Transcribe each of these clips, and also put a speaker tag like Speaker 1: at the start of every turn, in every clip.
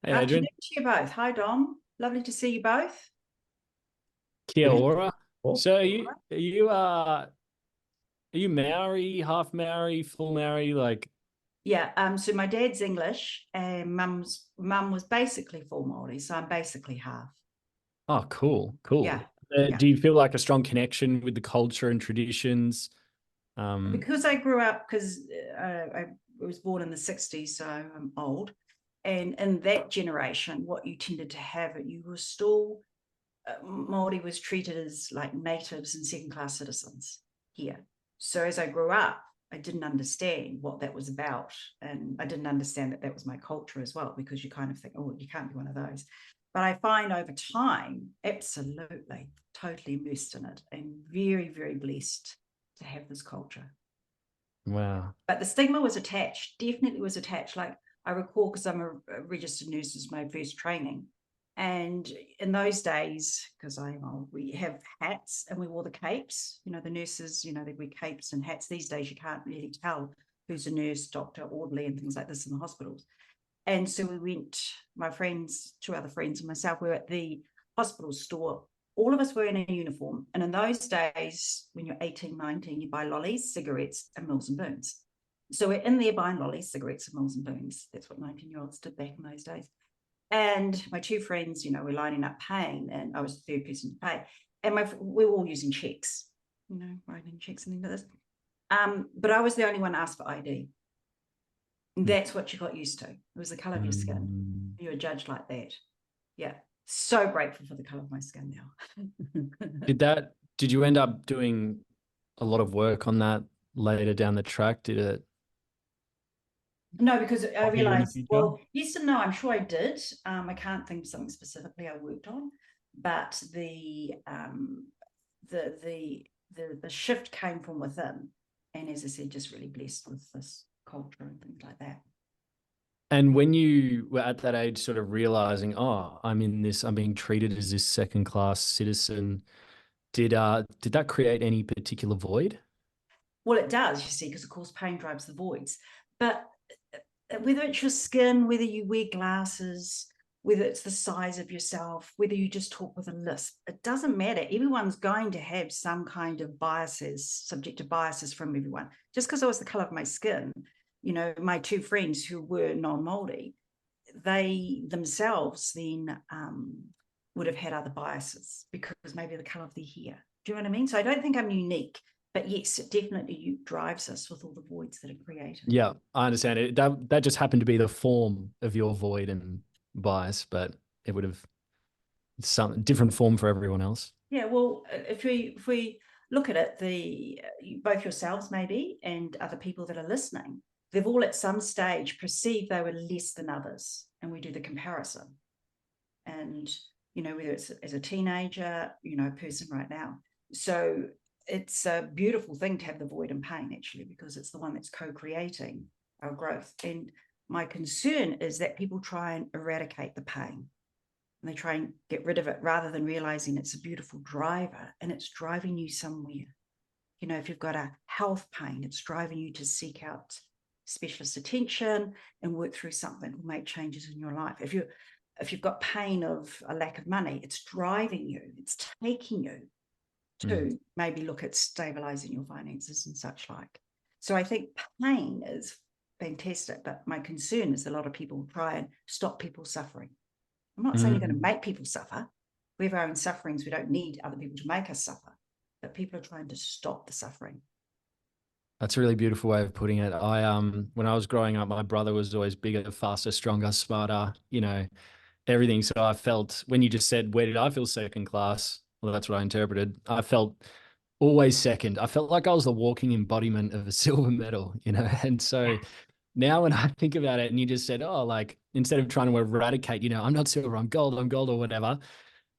Speaker 1: Hey,
Speaker 2: Afternoon
Speaker 1: Adrienne.
Speaker 2: to you both. Hi, Dom. Lovely to see you both.
Speaker 1: Kia ora.
Speaker 3: Well,
Speaker 1: So are you Maori, half Maori, full Maori? Like,
Speaker 2: Yeah, so my dad's English and mum was basically full Māori, so I'm basically half.
Speaker 1: oh, cool, cool.
Speaker 2: Yeah, yeah.
Speaker 1: Do you feel like a strong connection with the culture and traditions?
Speaker 2: Because I grew up, because I was born in the 60s, so I'm old. And in that generation, what you tended to have, you were still, Māori was treated as like natives and second-class citizens here. So as I grew up, I didn't understand what that was about. And I didn't understand that that was my culture as well, because you kind of think, oh, you can't be one of those. But I find over time, absolutely, totally immersed in it and very, very blessed to have this culture.
Speaker 1: Wow.
Speaker 2: But the stigma was attached, definitely was attached. Like I recall, because I'm a registered nurse, was my first training. And in those days, because we have hats and we wore the capes, the nurses, they wear capes and hats. These days, you can't really tell who's a nurse, doctor, orderly, and things like this in the hospitals. And so we went, my friends, two other friends and myself, we were at the hospital store. All of us were in a uniform. And in those days, when you're 18, 19, you buy lollies, cigarettes, and Mills and Boons. So we're in there buying lollies, cigarettes, and Mills and Boons. That's what 19-year-olds did back in those days. And my two friends, we're lining up paying, and I was the third person to pay. And we were all using checks, writing checks and things like this. But I was the only one asked for ID. That's what you got used to. It was the color of your skin. You were judged like that. Yeah. So grateful for the color of my skin now.
Speaker 1: Did you end up doing a lot of work on that later down the track? Did it
Speaker 2: No, because I
Speaker 1: help you in the
Speaker 2: realized,
Speaker 1: future?
Speaker 2: well, yes and no, I'm sure I did. I can't think of something specifically I worked on, but the shift came from within. And as I said, just really blessed with this culture and things like that.
Speaker 1: And when you were at that age, sort of realizing, oh, I'm being treated as this second class citizen, did that create any particular void?
Speaker 2: Well, it does, you see, because of course pain drives the voids. But whether it's your skin, whether you wear glasses, whether it's the size of yourself, whether you just talk with a lisp, it doesn't matter. Everyone's going to have some kind of biases, subjective biases from everyone. Just because I was the color of my skin, my two friends who were non-Māori, they themselves then would have had other biases because maybe the color of their hair. Do you know what I mean? So I don't think I'm unique. But yes, it definitely drives us with all the voids that are created.
Speaker 1: Yeah, I understand it. That just happened to be the form of your void and bias, but it would have some different form for everyone else.
Speaker 2: Yeah, well, if we look at it, both yourselves maybe and other people that are listening, they've all at some stage perceived they were less than others, and we do the comparison. And whether it's as a teenager, a person right now. So it's a beautiful thing to have the void and pain, actually, because it's the one that's co-creating our growth. And my concern is that people try and eradicate the pain, and they try and get rid of it rather than realizing it's a beautiful driver and it's driving you somewhere. If you've got a health pain, it's driving you to seek out specialist attention and work through something or make changes in your life. If you've got pain of a lack of money, it's driving you, it's taking you to maybe look at stabilizing your finances and such like. So I think pain is fantastic, but my concern is a lot of people try and stop people suffering. I'm not saying you're going to make people suffer. We have our own sufferings. We don't need other people to make us suffer, but people are trying to stop the suffering.
Speaker 1: That's a really beautiful way of putting it. When I was growing up, my brother was always bigger, faster, stronger, smarter, everything. So I felt, when you just said, where did I feel second class? Well, that's what I interpreted. I felt always second. I felt like I was the walking embodiment of a silver medal, And so now when I think about it, and you just said, oh, like, instead of trying to eradicate, I'm not silver, I'm gold or whatever.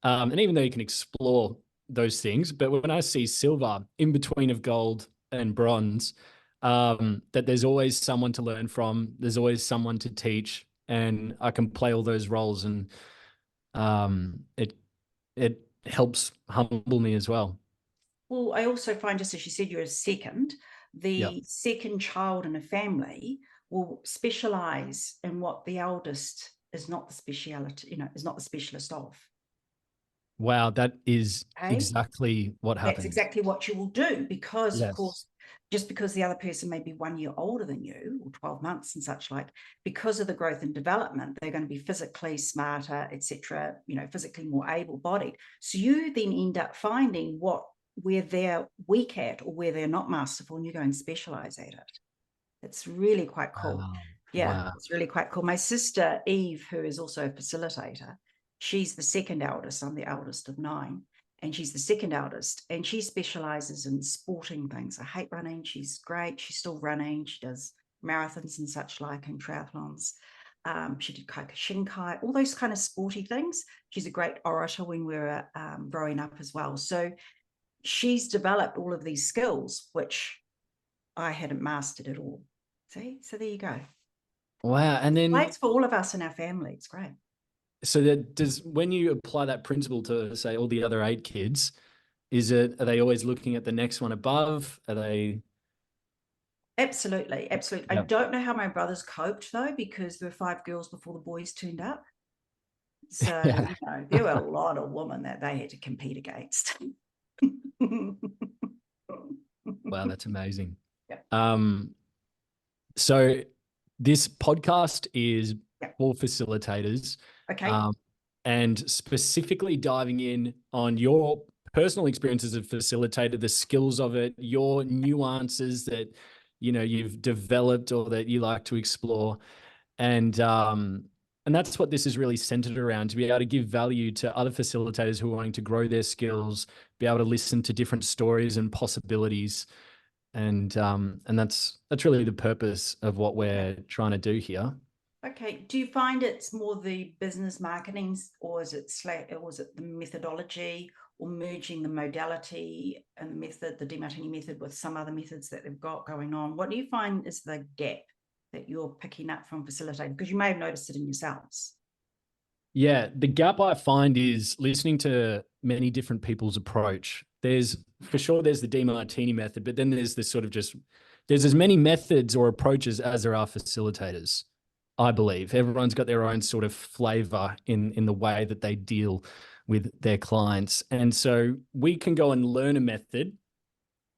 Speaker 1: And even though you can explore those things, but when I see silver in between of gold and bronze, that there's always someone to learn from, there's always someone to teach, and I can play all those roles, and it helps humble me as well.
Speaker 2: Well, I also find, just as you said, you're a second,
Speaker 1: Yep.
Speaker 2: second child in a family will specialize in what the eldest is not the speciality, is not the specialist of.
Speaker 1: Wow, that is
Speaker 2: Okay.
Speaker 1: exactly what
Speaker 2: That's
Speaker 1: happens.
Speaker 2: exactly what you will do because, of
Speaker 1: Yes.
Speaker 2: course, just because the other person may be 1 year older than you or 12 months and such like, because of the growth and development, they're going to be physically smarter, etc., physically more able-bodied. So you then end up finding where they're weak at or where they're not masterful, and you go and specialize at it. It's really quite cool.
Speaker 1: Wow.
Speaker 2: Yeah,
Speaker 1: Wow.
Speaker 2: it's really quite cool. My sister, Eve, who is also a facilitator, she's the second eldest. I'm the eldest of 9. And she's the second eldest. And she specializes in sporting things. I hate running. She's great. She's still running. She does marathons and such like, and triathlons. She did Kyokushinkai, all those kind of sporty things. She's a great orator when we were growing up as well. So she's developed all of these skills, which I hadn't mastered at all. See? So there you go.
Speaker 1: Wow. And then,
Speaker 2: It's for all of us in our family. It's great.
Speaker 1: so that when you apply that principle to, say, all the other 8 kids, are they always looking at the next one above? Are they?
Speaker 2: Absolutely. Absolutely. I
Speaker 1: Yeah.
Speaker 2: don't know how my brothers coped though, because there were 5 girls before the boys turned up. So,
Speaker 1: Yeah.
Speaker 2: there were a lot of women that they had to compete against.
Speaker 1: Wow, that's amazing.
Speaker 2: Yeah.
Speaker 1: So this podcast is
Speaker 2: Yeah.
Speaker 1: for facilitators,
Speaker 2: Okay.
Speaker 1: and specifically diving in on your personal experiences as a facilitator, the skills of it, your nuances that you've developed or that you like to explore, and that's what this is really centered around, to be able to give value to other facilitators who are wanting to grow their skills, be able to listen to different stories and possibilities. And that's really the purpose of what we're trying to do here.
Speaker 2: Okay. Do you find it's more the business marketing, or is it the methodology, or merging the modality and the method, the Demartini method, with some other methods that they've got going on? What do you find is the gap that you're picking up from facilitating? Because you may have noticed it in yourselves.
Speaker 1: Yeah, the gap I find is listening to many different people's approach. There's the Demartini method, but then there's this sort of there's as many methods or approaches as there are facilitators. I believe everyone's got their own sort of flavor in the way that they deal with their clients. And so we can go and learn a method,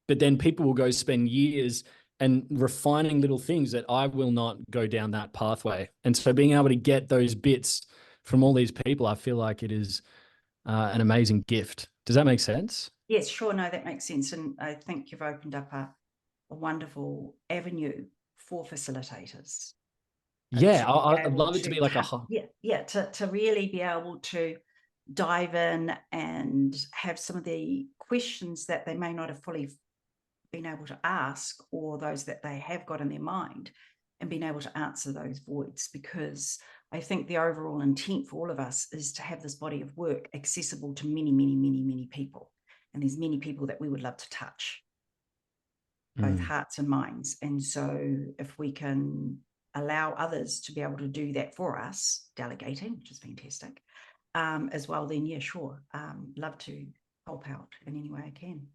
Speaker 1: but then people will go spend years and refining little things that I will not go down that pathway. And so being able to get those bits from all these people, I feel like it is an amazing gift. Does that make sense?
Speaker 2: Yes, sure. No, that makes sense. And I think you've opened up a wonderful avenue for facilitators.
Speaker 1: Yeah,
Speaker 2: To be
Speaker 1: I'd
Speaker 2: able
Speaker 1: love it to
Speaker 2: to
Speaker 1: be like
Speaker 2: to really be able to dive in and have some of the questions that they may not have fully been able to ask, or those that they have got in their mind, and being able to answer those voids. Because I think the overall intent for all of us is to have this body of work accessible to many, many, many, many people. And there's many people that we would love to touch, both hearts and minds. And so if we can allow others to be able to do that for us, delegating, which is fantastic, as well, then yeah, sure. Love to help out in any way I can.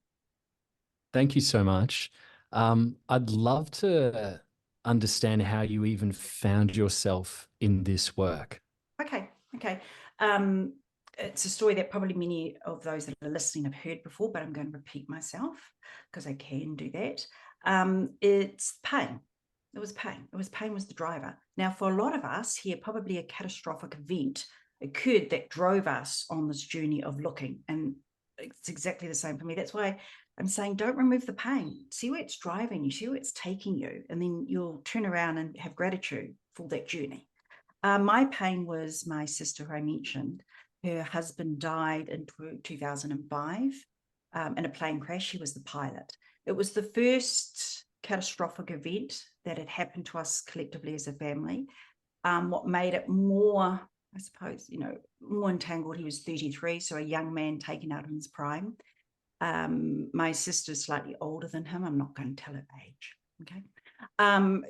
Speaker 1: Thank you so much. I'd love to understand how you even found yourself in this work.
Speaker 2: Okay. It's a story that probably many of those that are listening have heard before, but I'm going to repeat myself because I can do that. It's pain. It was pain. Pain was the driver. Now, for a lot of us here, probably a catastrophic event occurred that drove us on this journey of looking. And it's exactly the same for me. That's why I'm saying don't remove the pain. See where it's driving you, see where it's taking you, and then you'll turn around and have gratitude for that journey. My pain was my sister, who I mentioned. Her husband died in 2005 in a plane crash. She was the pilot. It was the first catastrophic event that had happened to us collectively as a family. What made it more, I suppose, more entangled, he was 33, so a young man taken out in his prime. My sister's slightly older than him. I'm not going to tell her age. Okay.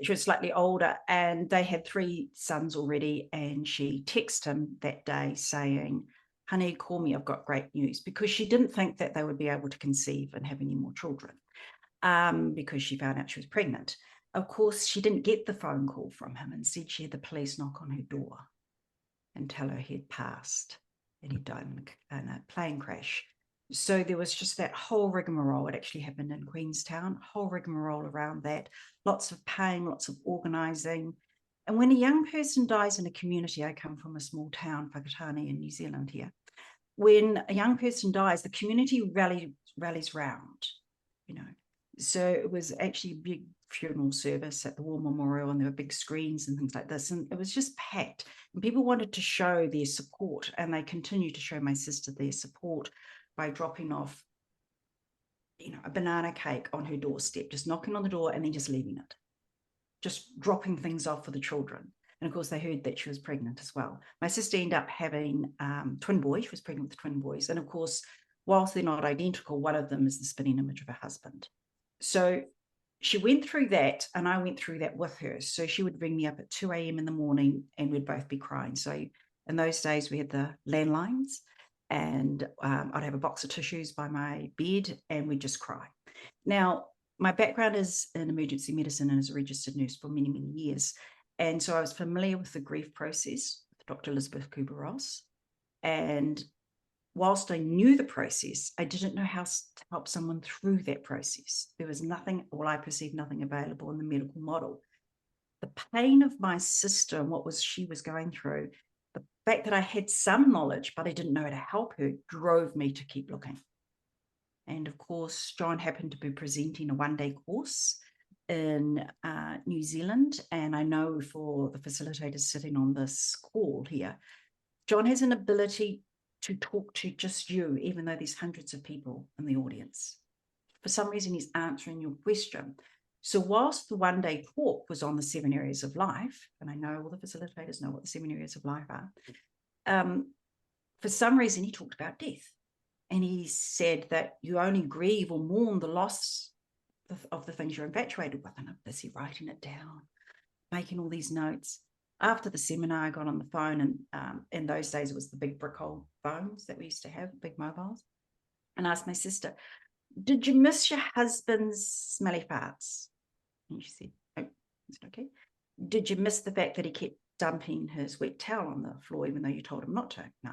Speaker 2: She was slightly older, and they had 3 sons already. And she texted him that day saying, "Honey, call me. I've got great news," because she didn't think that they would be able to conceive and have any more children, because she found out she was pregnant. Of course, she didn't get the phone call from him. Instead, she had the police knock on her door. until her head passed and he died in a plane crash. So there was just that whole rigmarole. It actually happened in Queenstown, whole rigmarole around that, lots of pain, lots of organising. And when a young person dies in a community, I come from a small town, Whakatane in New Zealand here, when a young person dies, the community rallies round, you know. So it was actually a big funeral service at the War Memorial, and there were big screens and things like this, and it was just packed, and people wanted to show their support, and they continued to show my sister their support by dropping off, you know, a banana cake on her doorstep, just knocking on the door and then just leaving it, just dropping things off for the children. And of course, they heard that she was pregnant as well. My sister ended up having twin boys. She was pregnant with twin boys. And of course, whilst they're not identical, one of them is the spitting image of her husband. So she went through that, and I went through that with her. So she would ring me up at 2 a.m. in the morning, and we'd both be crying. So in those days, we had the landlines, and I'd have a box of tissues by my bed, and we'd just cry. Now, my background is in emergency medicine and as a registered nurse for many, many years. And so I was familiar with the grief process with Dr. Elizabeth Kubler-Ross. And whilst I knew the process, I didn't know how to help someone through that process. There was nothing, well, I perceived nothing available in the medical model. The pain of my sister and what she was going through, the fact that I had some knowledge, but I didn't know how to help her, drove me to keep looking. And of course, John happened to be presenting a one-day course in New Zealand. And I know for the facilitators sitting on this call here, John has an ability to talk to just you, even though there's hundreds of people in the audience. For some reason, he's answering your question. So whilst the one-day talk was on the 7 areas of life, and I know all the facilitators know what the 7 areas of life are, for some reason, he talked about death. And he said that you only grieve or mourn the loss of the things you're infatuated with. And I'm busy writing it down, making all these notes. After the seminar, I got on the phone, and in those days, it was the big brick old phones that we used to have, big mobiles, and asked my sister, did you miss your husband's smelly farts? And she said, oh, is it okay? Did you miss the fact that he kept dumping his wet towel on the floor, even though you told him not to? No.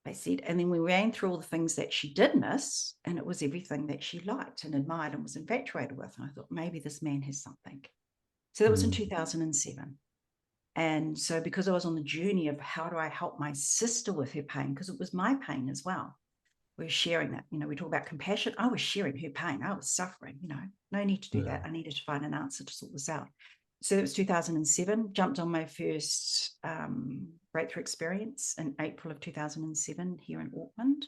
Speaker 2: They said, and then we ran through all the things that she did miss, and it was everything that she liked and admired and was infatuated with. And I thought, maybe this man has something. So that was in 2007. And so because I was on the journey of how do I help my sister with her pain, because it was my pain as well. We're sharing that. You know, we talk about compassion. I was sharing her pain. I was suffering, you know, no need to do that. I needed to find an answer to sort this out. So it was 2007, jumped on my first breakthrough experience in April of 2007 here in Auckland.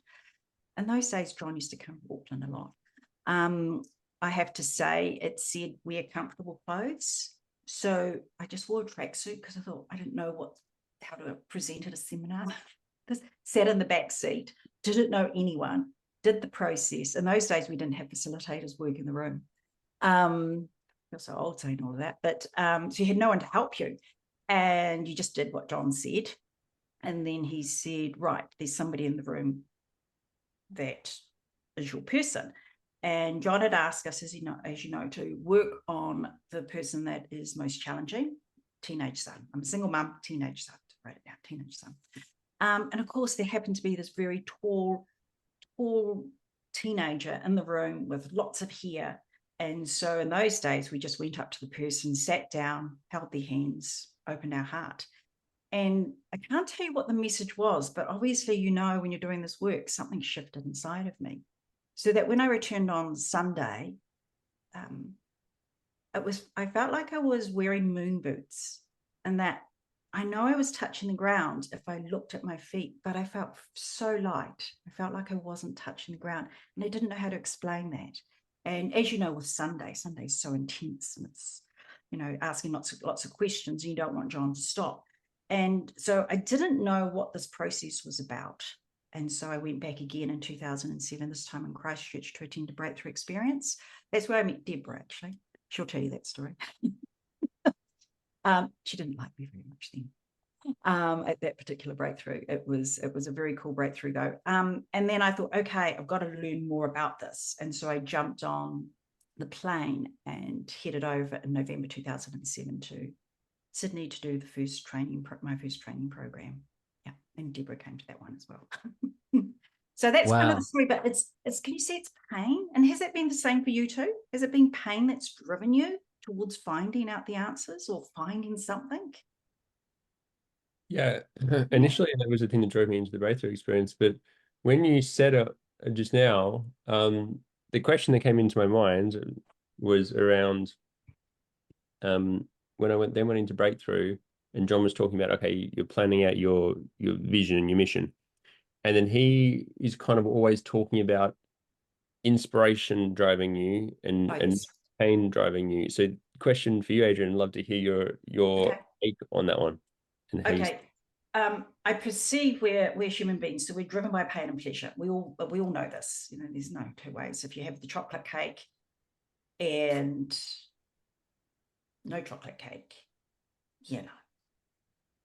Speaker 2: And those days, John used to come to Auckland a lot. I have to say, it said wear comfortable clothes. So I just wore a tracksuit because I thought I didn't know how to present at a seminar. Just sat in the back seat, didn't know anyone, did the process. In those days, we didn't have facilitators work in the room. I feel so old saying all of that, but so you had no one to help you, and you just did what John said. And then he said, right, there's somebody in the room that is your person. And John had asked us, as you know, to work on the person that is most challenging, teenage son. I'm a single mum, teenage son, write it down, teenage son. And of course, there happened to be this very tall teenager in the room with lots of hair. And so in those days, we just went up to the person, sat down, held their hands, opened our heart. And I can't tell you what the message was, but obviously, you know, when you're doing this work, something shifted inside of me. So that when I returned on Sunday, I felt like I was wearing moon boots, and that I know I was touching the ground if I looked at my feet, but I felt so light. I felt like I wasn't touching the ground, and I didn't know how to explain that. And as you know, with Sunday's so intense, and it's, you know, asking lots of questions, and you don't want John to stop. And so I didn't know what this process was about. And so I went back again in 2007, this time in Christchurch, to attend a breakthrough experience. That's where I met Deborah, actually. She'll tell you that story. She didn't like me very much then. At that particular breakthrough. It was a very cool breakthrough though. And then I thought, okay, I've got to learn more about this. And so I jumped on the plane and headed over in November 2007 to Sydney to do my first training program. Yeah. And Deborah came to that one as well. So that's kind of the
Speaker 1: Wow.
Speaker 2: story, but it's can you see it's pain? And has it been the same for you too? Has it been pain that's driven you towards finding out the answers or finding something?
Speaker 3: Yeah, initially that was the thing that drove me into the breakthrough experience. But when you said it just now, the question that came into my mind was around when I went into breakthrough, and John was talking about, okay, you're planning out your vision and your mission, and then he is kind of always talking about inspiration driving you and
Speaker 2: Yes.
Speaker 3: pain driving you. So, question for you, Adrienne, I'd love to hear your take on that one. And how
Speaker 2: Okay. I perceive we're human beings, so we're driven by pain and pleasure. We all know this. You know, there's no two ways. If you have the chocolate cake and no chocolate cake, you know,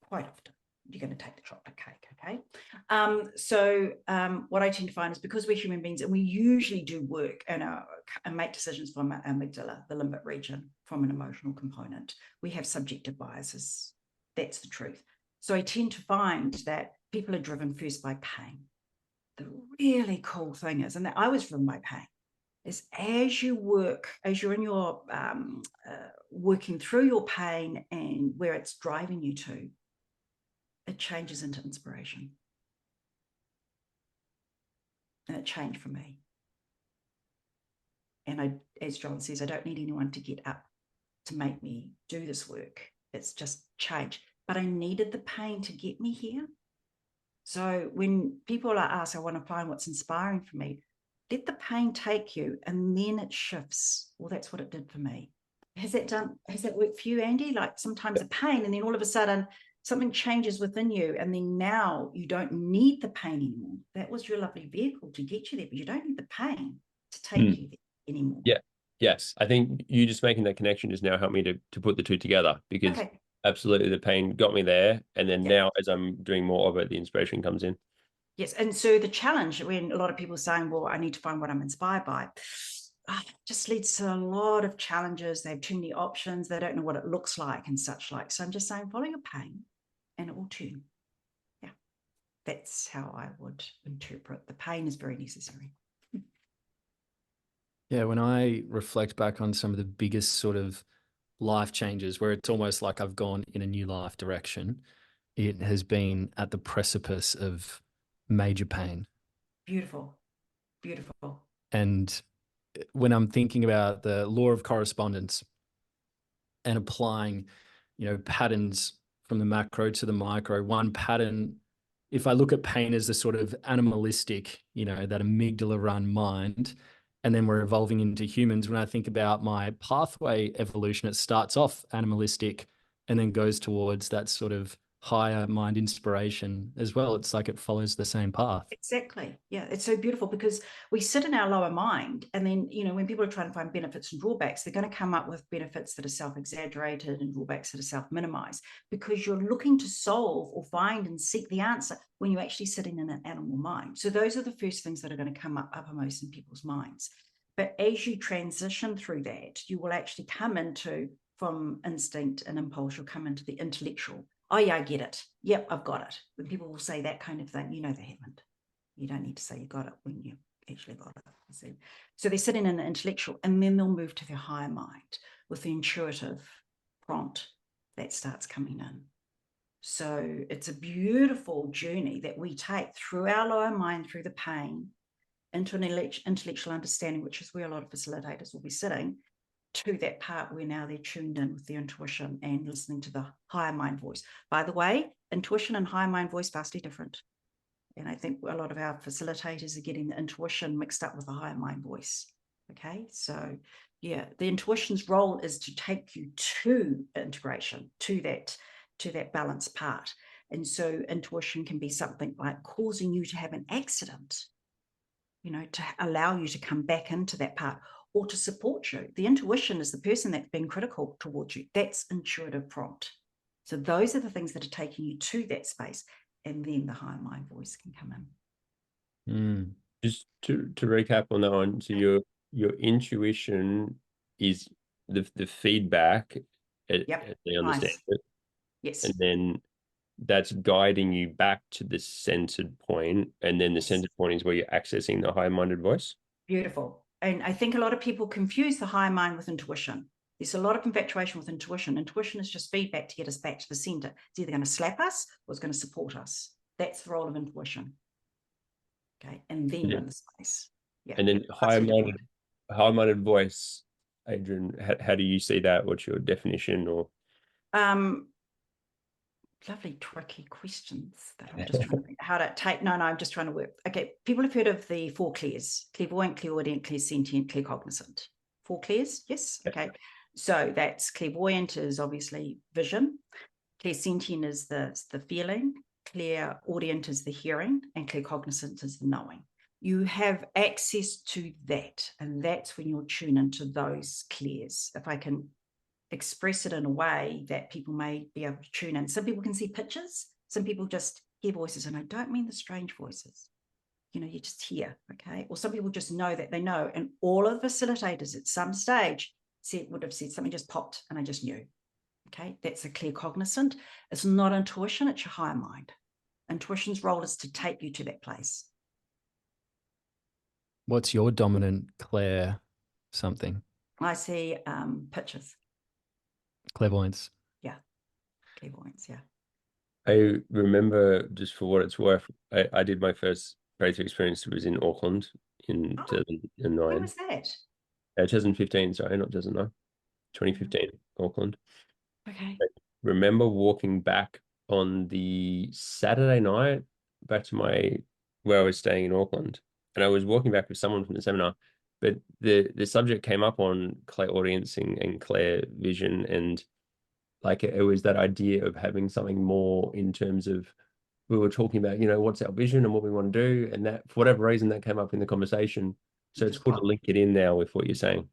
Speaker 2: quite often you're going to take the chocolate cake. Okay. What I tend to find is because we're human beings and we usually do work and make decisions from our amygdala, the limbic region, from an emotional component, we have subjective biases. That's the truth. So I tend to find that people are driven first by pain. The really cool thing is, and I was driven by pain, is as you work, as you're in your working through your pain and where it's driving you to, it changes into inspiration. And it changed for me. And as John says, I don't need anyone to get up to make me do this work. It's just change. But I needed the pain to get me here. So when people are asked, I want to find what's inspiring for me, let the pain take you and then it shifts. Well, that's what it did for me. Has that worked for you, Andy? Like sometimes a pain and then all of a sudden something changes within you and then now you don't need the pain anymore. That was your lovely vehicle to get you there, but you don't need the pain to take you there anymore.
Speaker 3: Yeah. Yes. I think you just making that connection just now helped me to put the two together, because absolutely the pain got me there. And then now as I'm doing more of it, the inspiration comes in.
Speaker 2: Yes. And so the challenge when a lot of people are saying, well, I need to find what I'm inspired by, just leads to a lot of challenges. They have too many options. They don't know what it looks like and such like. So I'm just saying, follow your pain and it will turn. Yeah. That's how I would interpret. The pain is very necessary.
Speaker 1: Yeah, when I reflect back on some of the biggest sort of life changes where it's almost like I've gone in a new life direction, it has been at the precipice of major pain.
Speaker 2: Beautiful. Beautiful.
Speaker 1: And when I'm thinking about the law of correspondence and applying, patterns from the macro to the micro, one pattern, if I look at pain as the sort of animalistic, that amygdala run mind, and then we're evolving into humans. When I think about my pathway evolution, it starts off animalistic and then goes towards that sort of higher mind inspiration as well. It's like it follows the same path.
Speaker 2: Exactly. Yeah, it's so beautiful because we sit in our lower mind and then, when people are trying to find benefits and drawbacks, they're going to come up with benefits that are self-exaggerated and drawbacks that are self-minimized because you're looking to solve or find and seek the answer when you're actually sitting in an animal mind. So those are the first things that are going to come up uppermost in people's minds. But as you transition through that, you will actually come into, from instinct and impulse, you'll come into the intellectual. Oh yeah, I get it. Yep, I've got it. When people will say that kind of thing, they haven't. You don't need to say you got it when you actually got it. So they're sitting in the intellectual and then they'll move to their higher mind with the intuitive prompt that starts coming in. So it's a beautiful journey that we take through our lower mind, through the pain, into an intellectual understanding, which is where a lot of facilitators will be sitting, to that part where now they're tuned in with their intuition and listening to the higher mind voice. By the way, intuition and higher mind voice vastly different. And I think a lot of our facilitators are getting the intuition mixed up with the higher mind voice. Okay, so yeah, the intuition's role is to take you to integration, to that balanced part. And so intuition can be something like causing you to have an accident, to allow you to come back into that part or to support you. The intuition is the person that's been critical towards you. That's intuitive prompt. So those are the things that are taking you to that space. And then the higher mind voice can come in.
Speaker 3: Just to recap on that one, so your intuition is the feedback, as they understand it.
Speaker 2: Yes.
Speaker 3: And then that's guiding you back to the centered point, and then the
Speaker 2: Yes.
Speaker 3: centered point is where you're accessing the high-minded voice.
Speaker 2: Beautiful. And I think a lot of people confuse the higher mind with intuition. There's a lot of infatuation with intuition. Intuition is just feedback to get us back to the center. It's either going to slap us or it's going to support us. That's the role of intuition. Okay. And then you're in the space. Yeah.
Speaker 3: And then high-minded voice, Adrienne, how do you see that? What's your definition? Or
Speaker 2: lovely tricky questions that I'm just trying to think how to take. No, I'm just trying to work. Okay, people have heard of the 4 clairs: clairvoyant, clairaudient, clairsentient, claircognizant. 4 clairs, yes. Okay, so that's clairvoyant is obviously vision, clairsentient is the feeling, clairaudient is the hearing, and claircognizant is the knowing. You have access to that, and that's when you'll tune into those clairs. If I can express it in a way that people may be able to tune in. Some people can see pictures. Some people just hear voices, and I don't mean the strange voices. You know, you just hear, okay? Or some people just know that they know. And all of the facilitators at some stage would have said something just popped and I just knew. Okay, that's a claircognizant. It's not intuition, it's your higher mind. Intuition's role is to take you to that place.
Speaker 1: What's your dominant clair something?
Speaker 2: I see pictures.
Speaker 1: Clairvoyance.
Speaker 2: Yeah, clairvoyance, yeah.
Speaker 3: I remember, just for what it's worth, I did my first breakthrough experience. It was in Auckland in 2009.
Speaker 2: When was that?
Speaker 3: 2015, sorry, not 2009. 2015, Auckland.
Speaker 2: Okay.
Speaker 3: I remember walking back on the Saturday night back to where I was staying in Auckland, and I was walking back with someone from the seminar, but the subject came up on clairaudiencing and clair vision, and like it was that idea of having something more in terms of, we were talking about, what's our vision and what we want to do, and that for whatever reason that came up in the conversation. So it's cool to link it in now with what you're saying.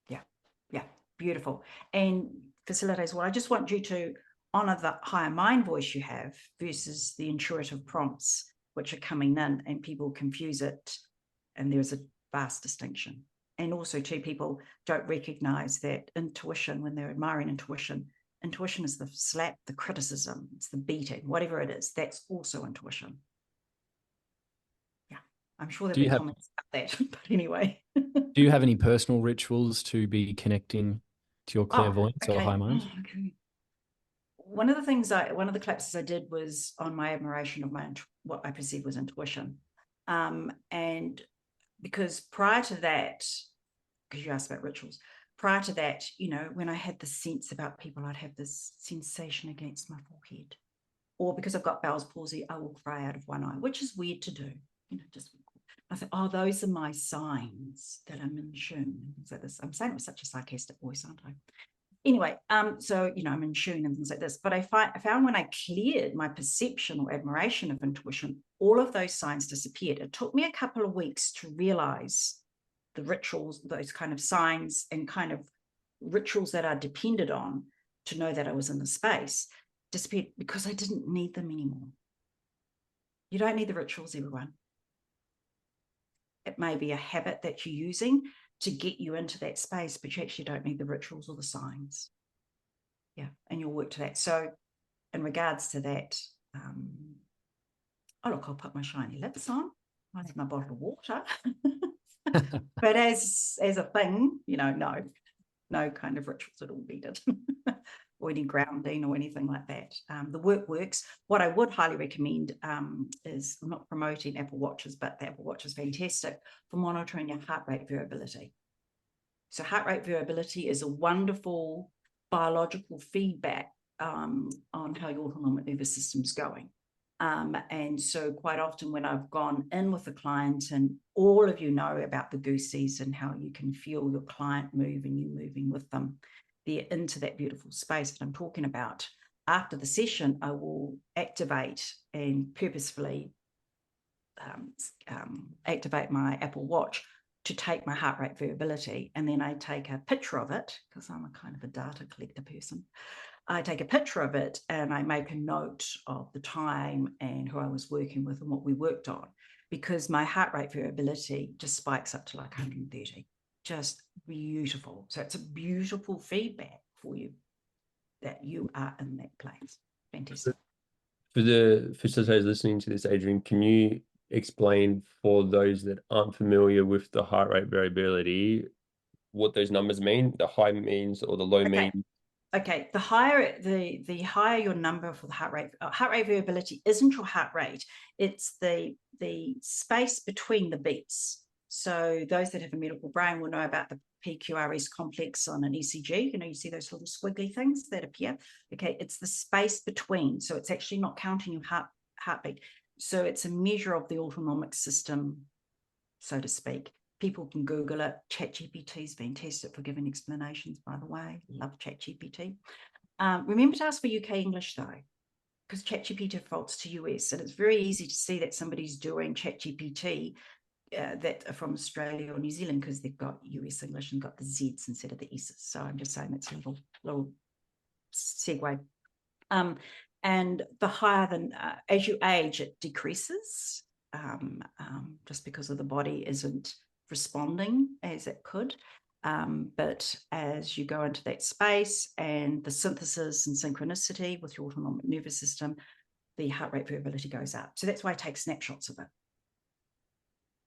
Speaker 2: Yeah, beautiful. And facilitators, well, I just want you to honor the higher mind voice you have versus the intuitive prompts which are coming in, and people confuse it, and there's a vast distinction. And also too, people don't recognize that intuition, when they're admiring intuition is the slap, the criticism, it's the beating, whatever it is, that's also intuition. Yeah, I'm sure there'll be comments about that, but anyway.
Speaker 1: Do you have any personal rituals to be connecting to your clairvoyance or high mind?
Speaker 2: Okay. One of the collapses I did was on my admiration of what I perceived was intuition. And because prior to that, because you asked about rituals, prior to that, when I had the sense about people, I'd have this sensation against my forehead. Or because I've got Bell's palsy, I will cry out of one eye, which is weird to do, just. I thought, oh, those are my signs that I'm in tune. And things like this. I'm saying it with such a sarcastic voice, aren't I? Anyway, so, I'm in tune and things like this. But I found when I cleared my perception or admiration of intuition, all of those signs disappeared. It took me a couple of weeks to realize the rituals, those kind of signs and kind of rituals that are depended on to know that I was in the space disappeared, because I didn't need them anymore. You don't need the rituals, everyone. It may be a habit that you're using to get you into that space, but you actually don't need the rituals or the signs. Yeah, and you'll work to that. So in regards to that, oh, look, I'll put my shiny lips on. I have my bottle of water. But as a thing, no kind of rituals at all needed. Or any grounding or anything like that. The work works. What I would highly recommend is, I'm not promoting Apple Watches, but the Apple Watch is fantastic for monitoring your heart rate variability. So heart rate variability is a wonderful biological feedback on how your autonomic nervous system's going. And so quite often when I've gone in with a client, and all of you know about the goosies and how you can feel your client move and you moving with them, they're into that beautiful space that I'm talking about. After the session, I will activate and purposefully activate my Apple Watch to take my heart rate variability. And then I take a picture of it, because I'm a kind of a data collector person. I take a picture of it and I make a note of the time and who I was working with and what we worked on, because my heart rate variability just spikes up to like 130. Just beautiful. So it's a beautiful feedback for you that you are in that place. Fantastic.
Speaker 3: For the facilitators listening to this, Adrienne, can you explain for those that aren't familiar with the heart rate variability what those numbers mean, the high means or the low mean?
Speaker 2: Okay, the higher your number for the heart rate variability isn't your heart rate, it's the space between the beats. So those that have a medical brain will know about the PQRS complex on an ECG. You see those little squiggly things that appear. Okay, it's the space between. So it's actually not counting your heartbeat. So it's a measure of the autonomic system, so to speak. People can Google it. ChatGPT's been tested for giving explanations, by the way. Love ChatGPT. Remember to ask for UK English, though, because ChatGPT defaults to US, and it's very easy to see that somebody's doing ChatGPT that are from Australia or New Zealand because they've got US English and got the Z's instead of the S's. So I'm just saying that's a little segue. And the higher than, as you age, it decreases just because of the body isn't responding as it could. But as you go into that space and the synthesis and synchronicity with your autonomic nervous system, the heart rate variability goes up. So that's why I take snapshots of it.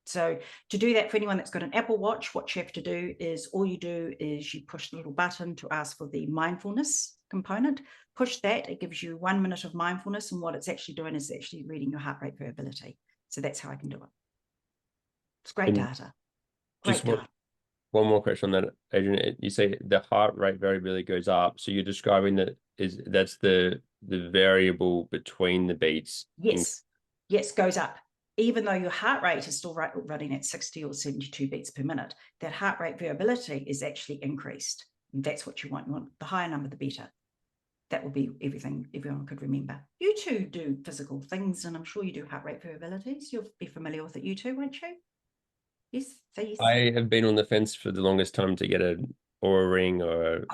Speaker 2: So to do that, for anyone that's got an Apple Watch, what you have to do is all you do is you push the little button to ask for the mindfulness component. Push that, it gives you 1 minute of mindfulness, and what it's actually doing is actually reading your heart rate variability. So that's how I can do it. It's great data. Great data.
Speaker 3: One more question on that, Adrienne. You say the heart rate variability goes up. So you're describing that's the variable between the beats.
Speaker 2: Yes. Yes, goes up. Even though your heart rate is still running at 60 or 72 beats per minute, that heart rate variability is actually increased. And that's what you want. You want the higher number, the better. That will be everything everyone could remember. You two do physical things, and I'm sure you do heart rate variabilities. You'll be familiar with it, you two, won't you? Yes, say yes.
Speaker 3: I have been on the fence for the longest time to get an Aura ring or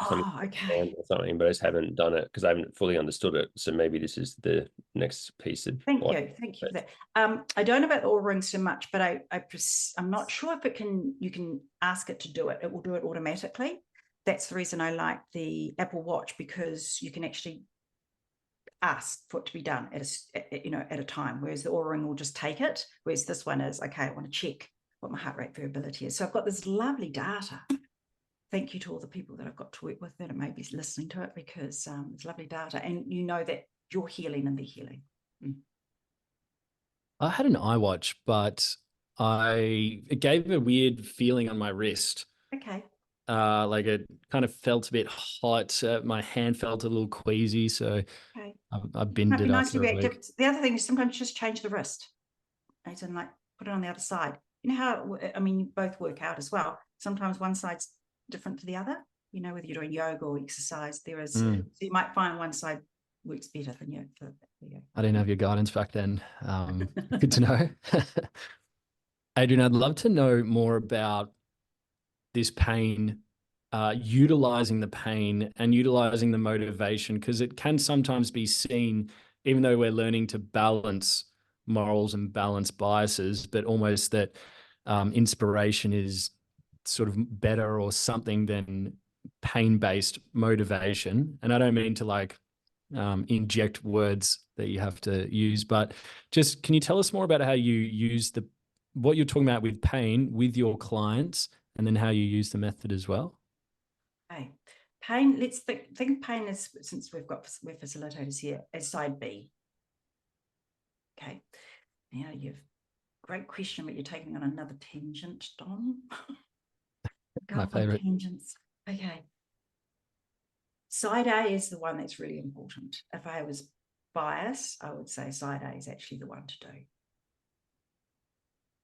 Speaker 3: something, but I just haven't done it because I haven't fully understood it. So maybe this is the next piece of.
Speaker 2: Thank you for that. I don't know about the Aura ring so much, but I'm not sure if you can ask it to do it. It will do it automatically. That's the reason I like the Apple Watch, because you can actually ask for it to be done at a time, whereas the Aura ring will just take it. Whereas this one is, okay, I want to check what my heart rate variability is. So I've got this lovely data. Thank you to all the people that I've got to work with that are maybe listening to it, because it's lovely data, and you know that you're healing and they're healing.
Speaker 1: I had an iWatch, but it gave a weird feeling on my wrist.
Speaker 2: Okay.
Speaker 1: Like it kind of felt a bit hot. My hand felt a little queasy, so
Speaker 2: Okay.
Speaker 1: I binned it after a week.
Speaker 2: The other thing is sometimes just change the wrist. As in, like, put it on the other side. You know how, you both work out as well. Sometimes one side's different to the other. Whether you're doing yoga or exercise, so you might find one side works better than you.
Speaker 1: I didn't have your guidance back then. Good to know. Adrienne, I'd love to know more about this pain, utilizing the pain and utilizing the motivation, because it can sometimes be seen, even though we're learning to balance morals and balance biases, but almost that inspiration is sort of better or something than pain-based motivation. And I don't mean to inject words that you have to use, but just, can you tell us more about how you use what you're talking about with pain with your clients, and then how you use the method as well?
Speaker 2: Okay. Pain, let's think of pain as, since we're facilitators here, as side B. Okay. You've great question, but you're taking on another tangent, Dom.
Speaker 1: My favorite.
Speaker 2: Tangents. Okay. Side A is the one that's really important. If I was biased, I would say side A is actually the one to do,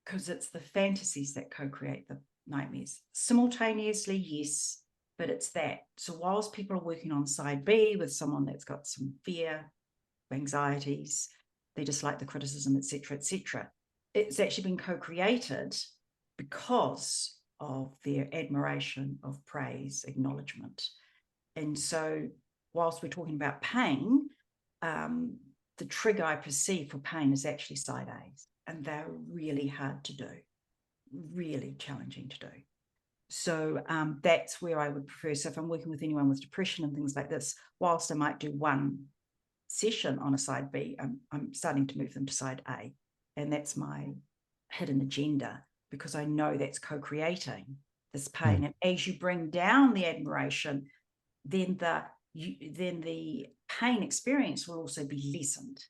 Speaker 2: because it's the fantasies that co-create the nightmares. Simultaneously, yes, but it's that. So whilst people are working on side B with someone that's got some fear, anxieties, they dislike the criticism, etc., it's actually been co-created because of their admiration of praise, acknowledgement. And so whilst we're talking about pain, the trigger I perceive for pain is actually side A's, and they're really hard to do, really challenging to do. So that's where I would prefer. So if I'm working with anyone with depression and things like this, whilst I might do one session on a side B, I'm starting to move them to side A. And that's my hidden agenda, because I know that's co-creating this pain. And as you bring down the admiration, then the pain experience will also be lessened.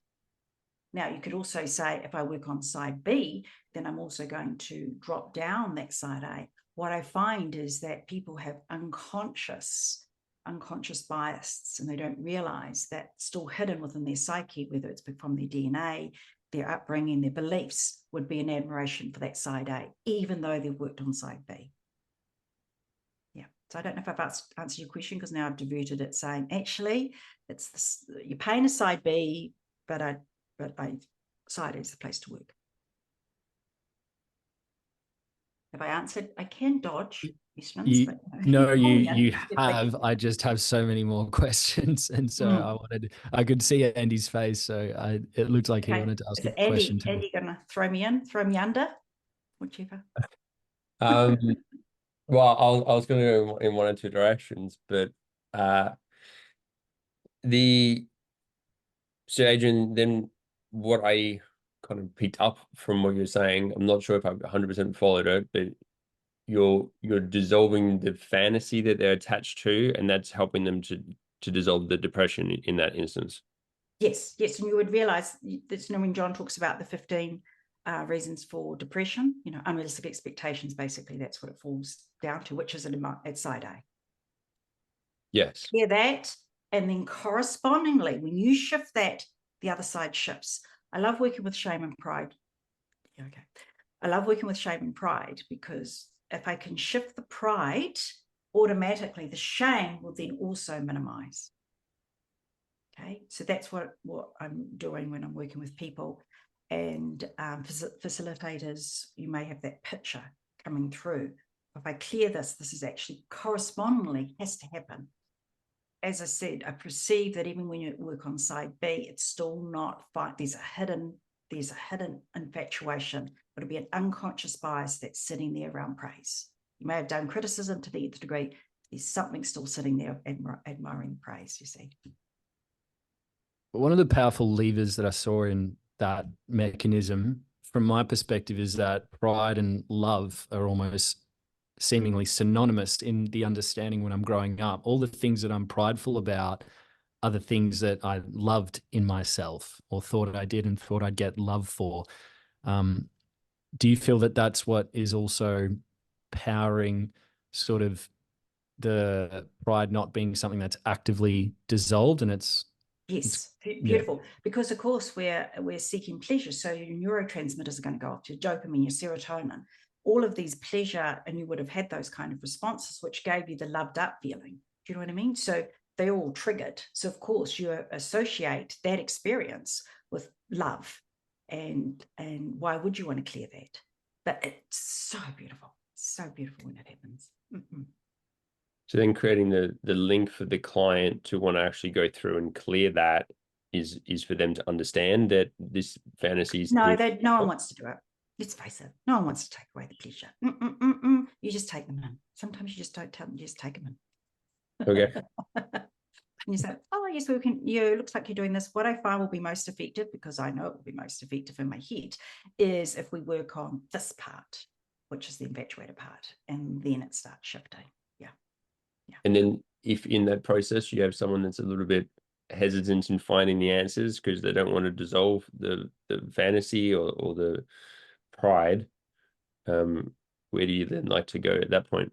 Speaker 2: Now, you could also say, if I work on side B, then I'm also going to drop down that side A. What I find is that people have unconscious bias, and they don't realize that still hidden within their psyche, whether it's from their DNA, their upbringing, their beliefs, would be an admiration for that side A, even though they've worked on side B. Yeah. So I don't know if I've answered your question, because now I've diverted it, saying actually it's this, your pain is side B, but side A is the place to work. Have I answered? I can dodge questions, but
Speaker 1: no, you have. I just have so many more questions, and so I could see Andy's face, so it looked like he wanted to ask a question to me.
Speaker 2: Andy gonna throw me under, whichever.
Speaker 3: Well, I was going to go in one or two directions, but so Adrienne, then what I kind of picked up from what you're saying, I'm not sure if I've 100% followed it, but you're dissolving the fantasy that they're attached to, and that's helping them to dissolve the depression in that instance.
Speaker 2: Yes, and you would realize that's, when John talks about the 15 reasons for depression, unrealistic expectations, basically that's what it falls down to, which is at side A.
Speaker 3: Yes.
Speaker 2: Clear that, and then correspondingly, when you shift that, the other side shifts. I love working with shame and pride. Yeah, okay. I love working with shame and pride, because if I can shift the pride, automatically the shame will then also minimize. Okay, so that's what I'm doing when I'm working with people. And facilitators, you may have that picture coming through. If I clear this is actually correspondingly has to happen. As I said, I perceive that even when you work on side B, it's still not fine. There's a hidden infatuation. It'll be an unconscious bias that's sitting there around praise. You may have done criticism to the nth degree. There's something still sitting there admiring praise, you see.
Speaker 1: One of the powerful levers that I saw in that mechanism, from my perspective, is that pride and love are almost seemingly synonymous in the understanding when I'm growing up. All the things that I'm prideful about are the things that I loved in myself, or thought I did and thought I'd get love for. Do you feel that that's what is also powering sort of the pride not being something that's actively dissolved, and it's
Speaker 2: beautiful, yeah. Because of course we're seeking pleasure, so your neurotransmitters are going to go up to your dopamine, your serotonin, all of these pleasure, and you would have had those kind of responses which gave you the loved up feeling. Do you know what I mean? So they're all triggered. So of course you associate that experience with love, and why would you want to clear that? But it's so beautiful when it happens.
Speaker 3: So then creating the link for the client to want to actually go through and clear that is for them to understand that this fantasy is...
Speaker 2: No one wants to do it. Let's face it. No one wants to take away the pleasure. You just take them in. Sometimes you just don't tell them, you just take them in.
Speaker 3: Okay.
Speaker 2: And you say, oh, yes, we can. It looks like you're doing this. What I find will be most effective, because I know it will be most effective in my head, is if we work on this part, which is the infatuated part, and then it starts shifting. Yeah.
Speaker 3: And then if in that process you have someone that's a little bit hesitant in finding the answers because they don't want to dissolve the fantasy or the pride, where do you then like to go at that point?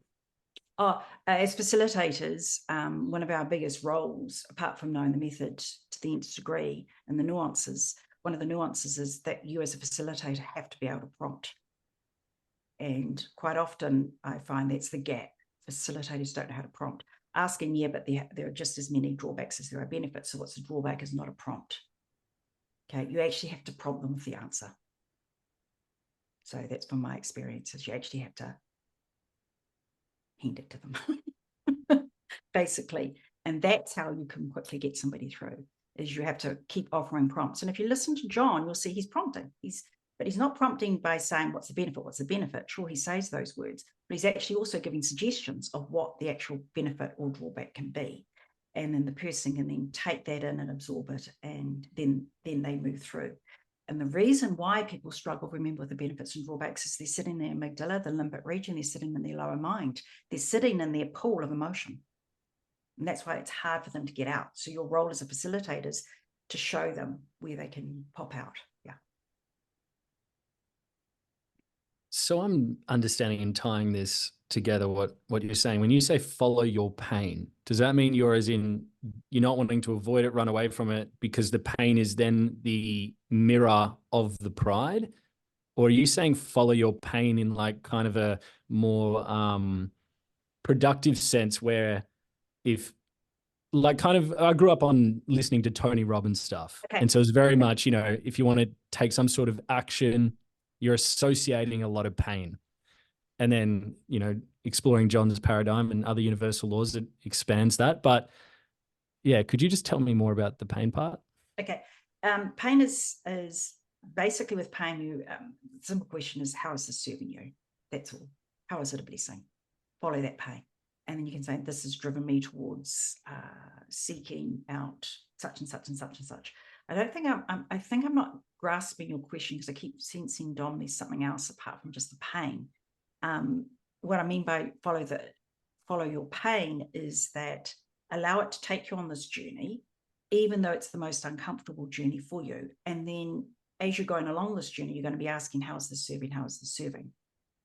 Speaker 2: As facilitators, one of our biggest roles, apart from knowing the method to the nth degree and the nuances, one of the nuances is that you as a facilitator have to be able to prompt. And quite often I find that's the gap. Facilitators don't know how to prompt. Asking, yeah, but there are just as many drawbacks as there are benefits. So what's a drawback is not a prompt. Okay, you actually have to prompt them with the answer. So that's from my experiences. You actually have to hand it to them, basically. And that's how you can quickly get somebody through, is you have to keep offering prompts. And if you listen to John, you'll see he's prompting. But he's not prompting by saying, what's the benefit? What's the benefit? Sure, he says those words, but he's actually also giving suggestions of what the actual benefit or drawback can be. and then the person can then take that in and absorb it, and then they move through. And the reason why people struggle, remember, with the benefits and drawbacks, is they're sitting in their amygdala, the limbic region, they're sitting in their lower mind, they're sitting in their pool of emotion. And that's why it's hard for them to get out. So your role as a facilitator is to show them where they can pop out. Yeah.
Speaker 1: So I'm understanding and tying this together, what you're saying. When you say follow your pain, does that mean you're not wanting to avoid it, run away from it, because the pain is then the mirror of the pride? Or are you saying follow your pain in like kind of a more productive sense, where if like kind of, I grew up on listening to Tony Robbins stuff.
Speaker 2: Okay.
Speaker 1: And so it's very much, if you want to take some sort of action, you're associating a lot of pain. And then, exploring John's paradigm and other universal laws, that expands that. But yeah, could you just tell me more about the pain part?
Speaker 2: Okay. Pain is basically, with pain, the simple question is, how is this serving you? That's all. How is it a blessing? Follow that pain. And then you can say, this has driven me towards seeking out such and such and such and such. I think I'm not grasping your question, because I keep sensing, Dom, there's something else apart from just the pain. What I mean by follow your pain is that allow it to take you on this journey, even though it's the most uncomfortable journey for you. And then as you're going along this journey, you're going to be asking, how is this serving? How is this serving?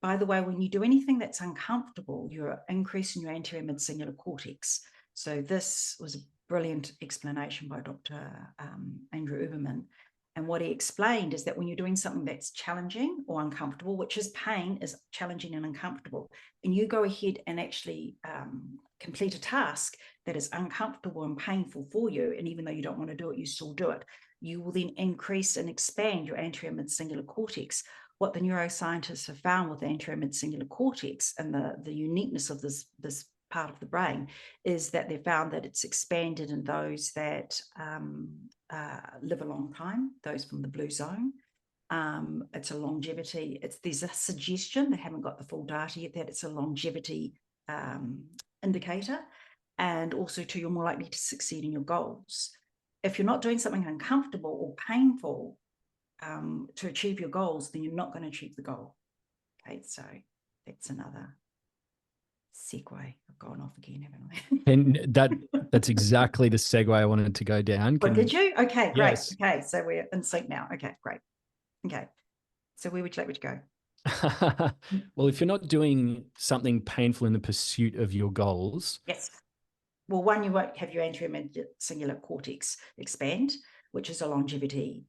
Speaker 2: By the way, when you do anything that's uncomfortable, you're increasing your anterior mid-singular cortex. So this was a brilliant explanation by Dr. Andrew Uberman. And what he explained is that when you're doing something that's challenging or uncomfortable, which is pain, is challenging and uncomfortable, and you go ahead and actually complete a task that is uncomfortable and painful for you, and even though you don't want to do it, you still do it, you will then increase and expand your anterior mid-singular cortex. What the neuroscientists have found with the anterior mid-singular cortex and the uniqueness of this part of the brain is that they found that it's expanded in those that live a long time, those from the blue zone. It's a longevity. There's a suggestion, they haven't got the full data yet, that it's a longevity indicator. And also, too, you're more likely to succeed in your goals. If you're not doing something uncomfortable or painful to achieve your goals, then you're not going to achieve the goal. Okay, so that's another segue. I've gone off again, haven't I?
Speaker 1: And that's exactly the segue I wanted to go down.
Speaker 2: Did you? Okay, great.
Speaker 1: Yes.
Speaker 2: Okay, so we're in sync now. Okay, great. Okay, so where would you like me to go?
Speaker 1: Well, if you're not doing something painful in the pursuit of your goals.
Speaker 2: Yes. Well, one, you won't have your anterior mid-singular cortex expand, which is a longevity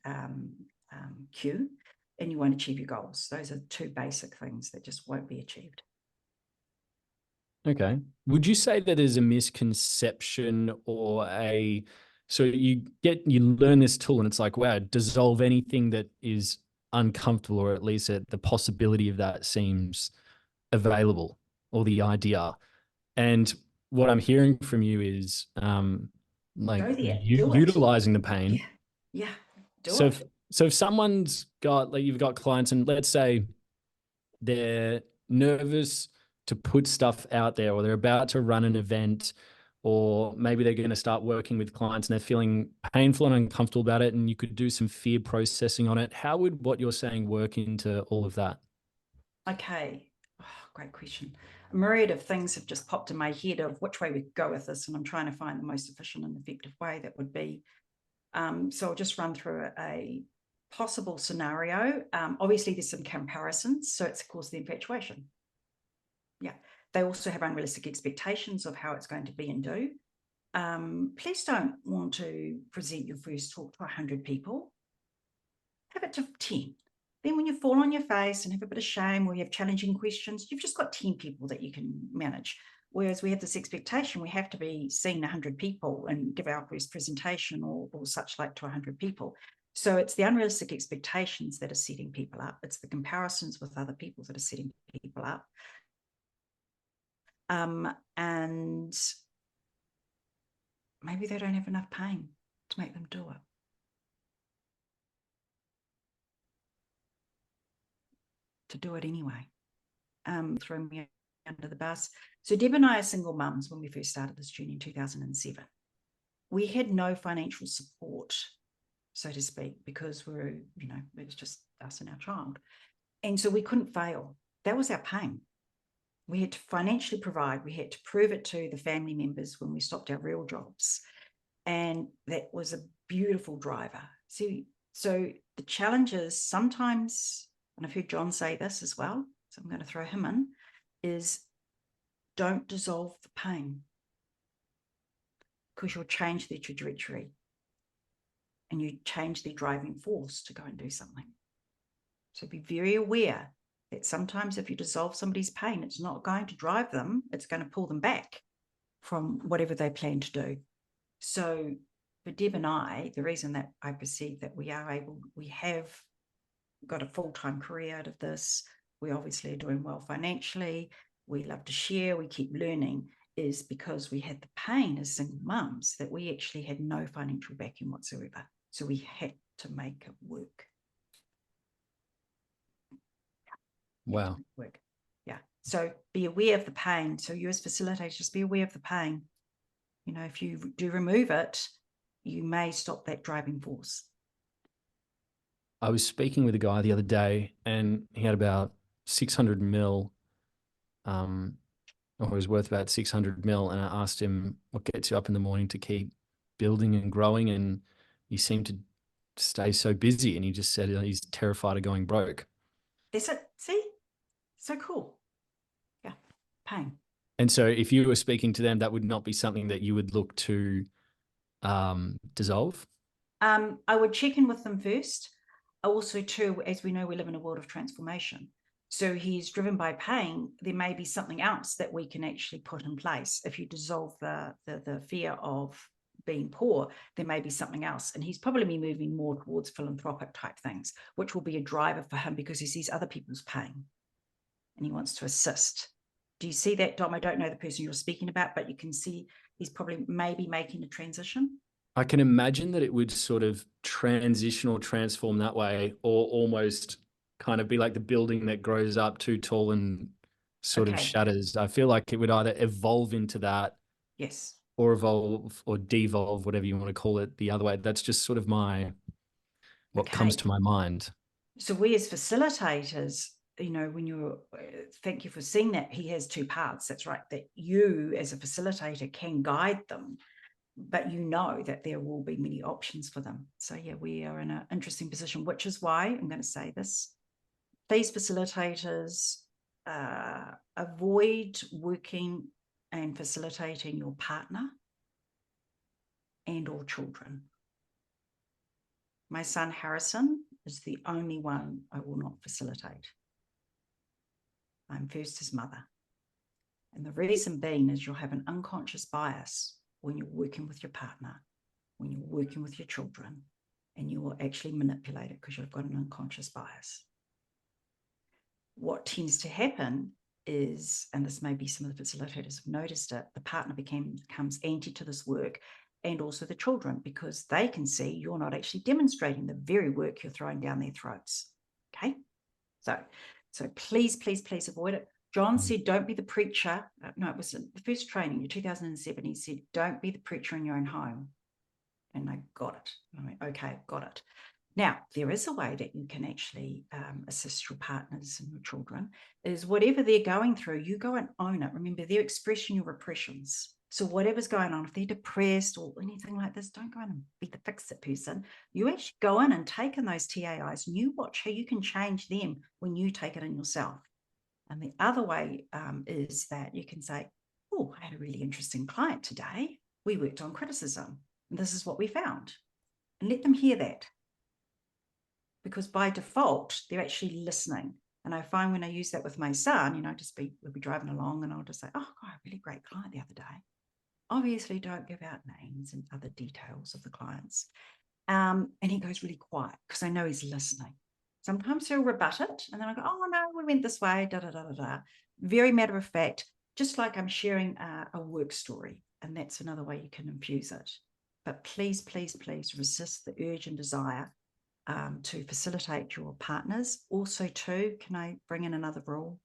Speaker 2: cue, and you won't achieve your goals. Those are two basic things that just won't be achieved.
Speaker 1: Okay. Would you say that there's a misconception or so you learn this tool and it's like, wow, dissolve anything that is uncomfortable, or at least the possibility of that seems available, or the idea. And what I'm hearing from you is utilizing the pain.
Speaker 2: Yeah.
Speaker 1: So if someone's got, like, you've got clients, and let's say they're nervous to put stuff out there, or they're about to run an event, or maybe they're going to start working with clients and they're feeling painful and uncomfortable about it, and you could do some fear processing on it. How would what you're saying work into all of that? Okay.
Speaker 2: Oh, great question. A myriad of things have just popped in my head of which way we could go with this, and I'm trying to find the most efficient and effective way that would be. So I'll just run through a possible scenario. Obviously, there's some comparisons. So it's, of course, the infatuation. Yeah. They also have unrealistic expectations of how it's going to be and do. Please don't want to present your first talk to 100 people. Have it to 10. Then when you fall on your face and have a bit of shame, or you have challenging questions, you've just got 10 people that you can manage. Whereas we have this expectation, we have to be seeing 100 people and give our first presentation or such like to 100 people. So it's the unrealistic expectations that are setting people up. It's the comparisons with other people that are setting people up. And maybe they don't have enough pain to make them do it. To do it anyway. Throw me under the bus. So Deb and I are single mums when we first started this journey in 2007. we had no financial support, so to speak, because we're, it was just us and our child. And so we couldn't fail. That was our pain. We had to financially provide. We had to prove it to the family members when we stopped our real jobs. And that was a beautiful driver. See, so the challenge is sometimes, and I've heard John say this as well, so I'm going to throw him in, is don't dissolve the pain, because you'll change their trajectory and you change their driving force to go and do something. So be very aware that sometimes if you dissolve somebody's pain, it's not going to drive them, it's going to pull them back from whatever they plan to do. So for Deb and I, the reason that I perceive that we have got a full-time career out of this, we obviously are doing well financially, we love to share, we keep learning, is because we had the pain as single mums that we actually had no financial backing whatsoever. So we had to make it work.
Speaker 1: Wow.
Speaker 2: Work. Yeah. So be aware of the pain. So you as facilitators, just be aware of the pain. If you do remove it, you may stop that driving force.
Speaker 1: I was speaking with a guy the other day and he had about 600 mil, or he was worth about 600 mil. And I asked him what gets you up in the morning to keep building and growing. And he seemed to stay so busy. And he just said he's terrified of going broke.
Speaker 2: That's it. See? So cool. Yeah. Pain.
Speaker 1: And so if you were speaking to them, that would not be something that you would look to dissolve?
Speaker 2: I would check in with them first. Also, too, as we know, we live in a world of transformation. So he's driven by pain. There may be something else that we can actually put in place. If you dissolve the fear of being poor, there may be something else. And he's probably moving more towards philanthropic type things, which will be a driver for him because he sees other people's pain and he wants to assist. Do you see that, Dom? I don't know the person you're speaking about, but you can see he's probably maybe making a transition.
Speaker 1: I can imagine that it would sort of transition or transform that way, or almost kind of be like the building that grows up too tall and sort of shatters. I feel like it would either evolve into that,
Speaker 2: yes,
Speaker 1: or evolve or devolve, whatever you want to call it, the other way. That's just sort of what comes to my mind.
Speaker 2: So we as facilitators, thank you for seeing that he has two parts. That's right, that you as a facilitator can guide them, but that there will be many options for them. So yeah, we are in an interesting position, which is why I'm going to say this. Please, facilitators, avoid working and facilitating your partner and or children. My son Harrison is the only one I will not facilitate. I'm first his mother. And the reason being is you'll have an unconscious bias when you're working with your partner, when you're working with your children, and you will actually manipulate it because you've got an unconscious bias. What tends to happen is, and this may be some of the facilitators have noticed it, the partner becomes anti to this work, and also the children, because they can see you're not actually demonstrating the very work you're throwing down their throats. Okay? So please, please, please avoid it. John said, don't be the preacher. No, it was the first training in 2007. He said, don't be the preacher in your own home. And I got it. I went, okay, got it. Now, there is a way that you can actually assist your partners and your children, is whatever they're going through, you go and own it. Remember, they're expressing your repressions. So whatever's going on, if they're depressed or anything like this, don't go in and be the fix-it person. You actually go in and take in those TAIs and you watch how you can change them when you take it in yourself. And the other way is that you can say, oh, I had a really interesting client today. We worked on criticism and this is what we found. And let them hear that. Because by default, they're actually listening. And I find when I use that with my son, we'll be driving along and I'll just say, oh, God, a really great client the other day. Obviously, don't give out names and other details of the clients. And he goes really quiet because I know he's listening. Sometimes he'll rebut it. And then I go, oh, no, we went this way, da, da, da, da, da. Very matter of fact, just like I'm sharing a work story. And that's another way you can infuse it. But please, please, please resist the urge and desire to facilitate your partners. Also, too, can I bring in another rule?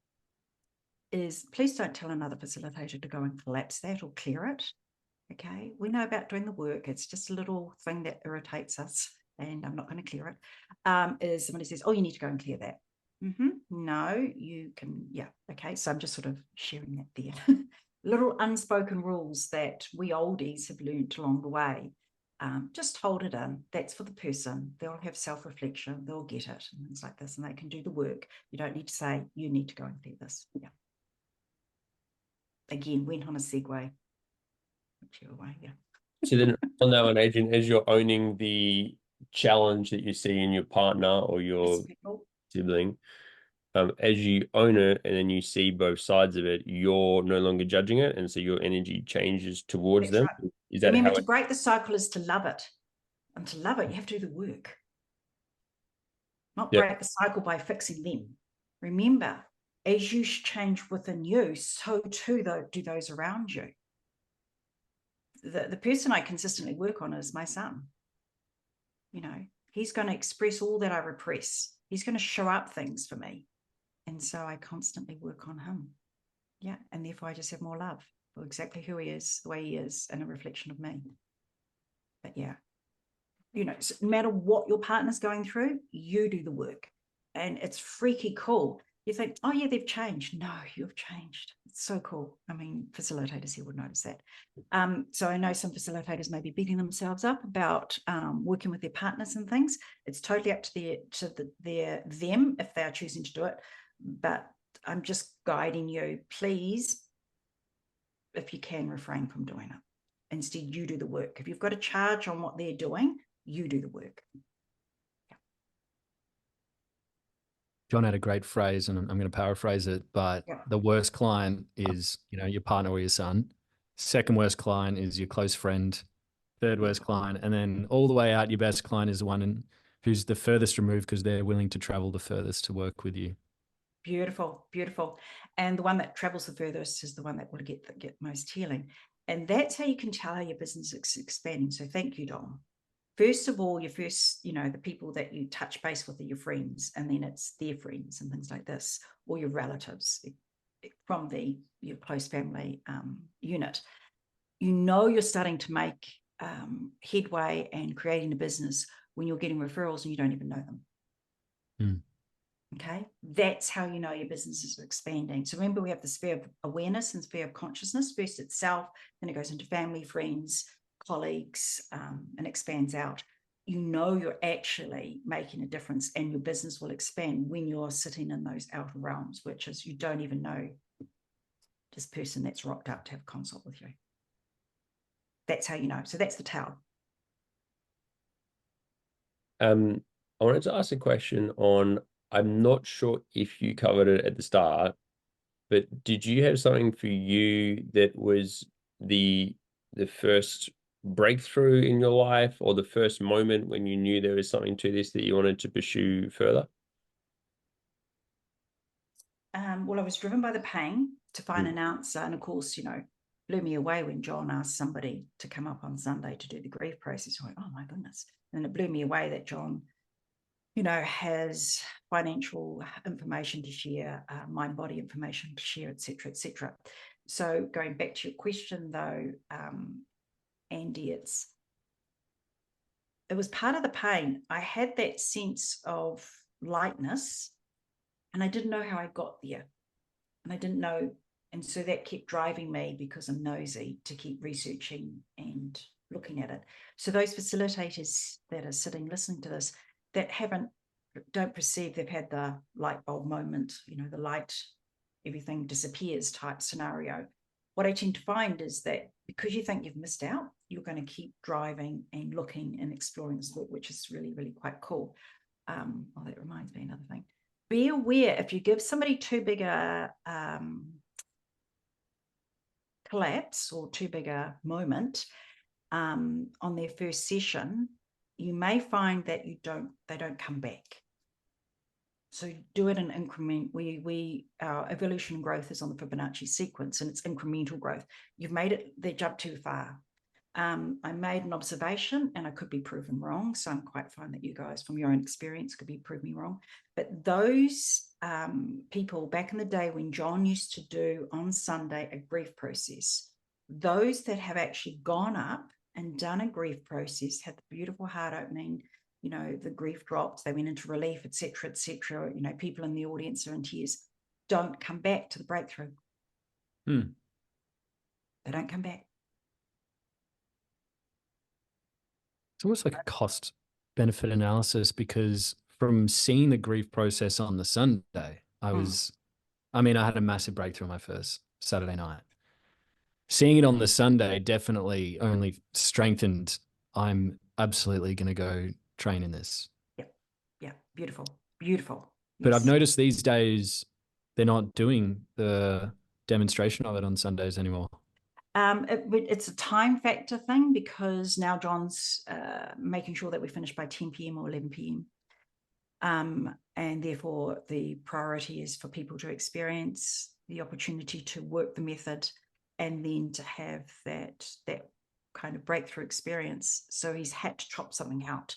Speaker 2: Is please don't tell another facilitator to go and collapse that or clear it. Okay, we know about doing the work. It's just a little thing that irritates us, and I'm not going to clear it. Is somebody says, oh, you need to go and clear that. No, you can, yeah. Okay, so I'm just sort of sharing that there. Little unspoken rules that we oldies have learnt along the way. Just hold it in. That's for the person. They'll have self-reflection. They'll get it and things like this, and they can do the work. You don't need to say, you need to go and clear this. Yeah. Again, went on a segue. Away, yeah.
Speaker 3: So then on that one, Adrienne, as you're owning the challenge that you see in your partner or your sibling, as you own it and then you see both sides of it, you're no longer judging it, and so your energy changes towards them.
Speaker 2: Right.
Speaker 3: Is that
Speaker 2: Remember,
Speaker 3: how
Speaker 2: to break the cycle is to love it, and to love it, you have to do the work. Not break the cycle by fixing them. Remember, as you change within you, so too do those around you. The person I consistently work on is my son. You know, he's going to express all that I repress. He's going to show up things for me. And so I constantly work on him. Yeah. And therefore I just have more love for exactly who he is, the way he is, and a reflection of me. But yeah, you know, so no matter what your partner's going through, you do the work. And it's freaky cool. You think, oh yeah, they've changed. No, you've changed. It's so cool. I mean, facilitators here would notice that. So I know some facilitators may be beating themselves up about working with their partners and things. It's totally up to them if they are choosing to do it. But I'm just guiding you. Please, if you can, refrain from doing it. Instead, you do the work. If you've got a charge on what they're doing, you do the work.
Speaker 1: John had a great phrase, and I'm going to paraphrase it, but the worst client is, you know, your partner or your son. Second worst client is your close friend. Third worst client. And then all the way out, your best client is the one who's the furthest removed because they're willing to travel the furthest to work with you.
Speaker 2: Beautiful, beautiful. And the one that travels the furthest is the one that will get most healing. And that's how you can tell how your business is expanding. So thank you, Dom. First of all, the people that you touch base with are your friends, and then it's their friends and things like this, or your relatives from your close family unit. You know you're starting to make headway and creating a business when you're getting referrals and you don't even know them. Okay, that's how you know your business is expanding. So remember, we have the sphere of awareness and sphere of consciousness. First it's self, then it goes into family, friends, colleagues, and expands out. You know you're actually making a difference, and your business will expand when you're sitting in those outer realms, which is you don't even know this person that's rocked up to have a consult with you. That's how you know. So that's the tell.
Speaker 3: I wanted to ask a question on, I'm not sure if you covered it at the start, but did you have something for you that was the first breakthrough in your life, or the first moment when you knew there was something to this that you wanted to pursue further?
Speaker 2: Well, I was driven by the pain to find an answer. And of course, you know, blew me away when John asked somebody to come up on Sunday to do the grief process. I went, oh my goodness. And it blew me away that John, you know, has financial information to share, mind body information to share, et cetera, et cetera. So going back to your question though, Andy, it was part of the pain. I had that sense of lightness, and I didn't know how I got there. And I didn't know. And so that kept driving me, because I'm nosy, to keep researching and looking at it. So those facilitators that are sitting listening to this, that don't perceive they've had the light bulb moment, you know, the light, everything disappears type scenario. What I tend to find is that because you think you've missed out, you're going to keep driving and looking and exploring this work, which is really, really quite cool. Oh, that reminds me another thing. Be aware, if you give somebody too big a collapse or too big a moment on their first session, you may find that they don't come back. So do it in increment. Our evolution and growth is on the Fibonacci sequence, and it's incremental growth. You've made they jump too far. I made an observation, and I could be proven wrong. So I'm quite fine that you guys, from your own experience, could be proved me wrong. But those people back in the day when John used to do on Sunday a grief process, those that have actually gone up and done a grief process, had the beautiful heart opening, you know, the grief drops, they went into relief, etc., etc. You know, people in the audience are in tears, don't come back to the breakthrough. They don't come back.
Speaker 1: It's almost like a cost benefit analysis, because from seeing the grief process on the Sunday, I had a massive breakthrough on my first Saturday night. Seeing it on the Sunday definitely only strengthened. I'm absolutely going to go train in this.
Speaker 2: Yeah, beautiful, beautiful.
Speaker 1: But
Speaker 2: Yes.
Speaker 1: I've noticed these days they're not doing the demonstration of it on Sundays anymore.
Speaker 2: It's a time factor thing, because now John's making sure that we finish by 10 p.m. or 11 p.m. And therefore the priority is for people to experience the opportunity to work the method and then to have that kind of breakthrough experience. So he's had to chop something out.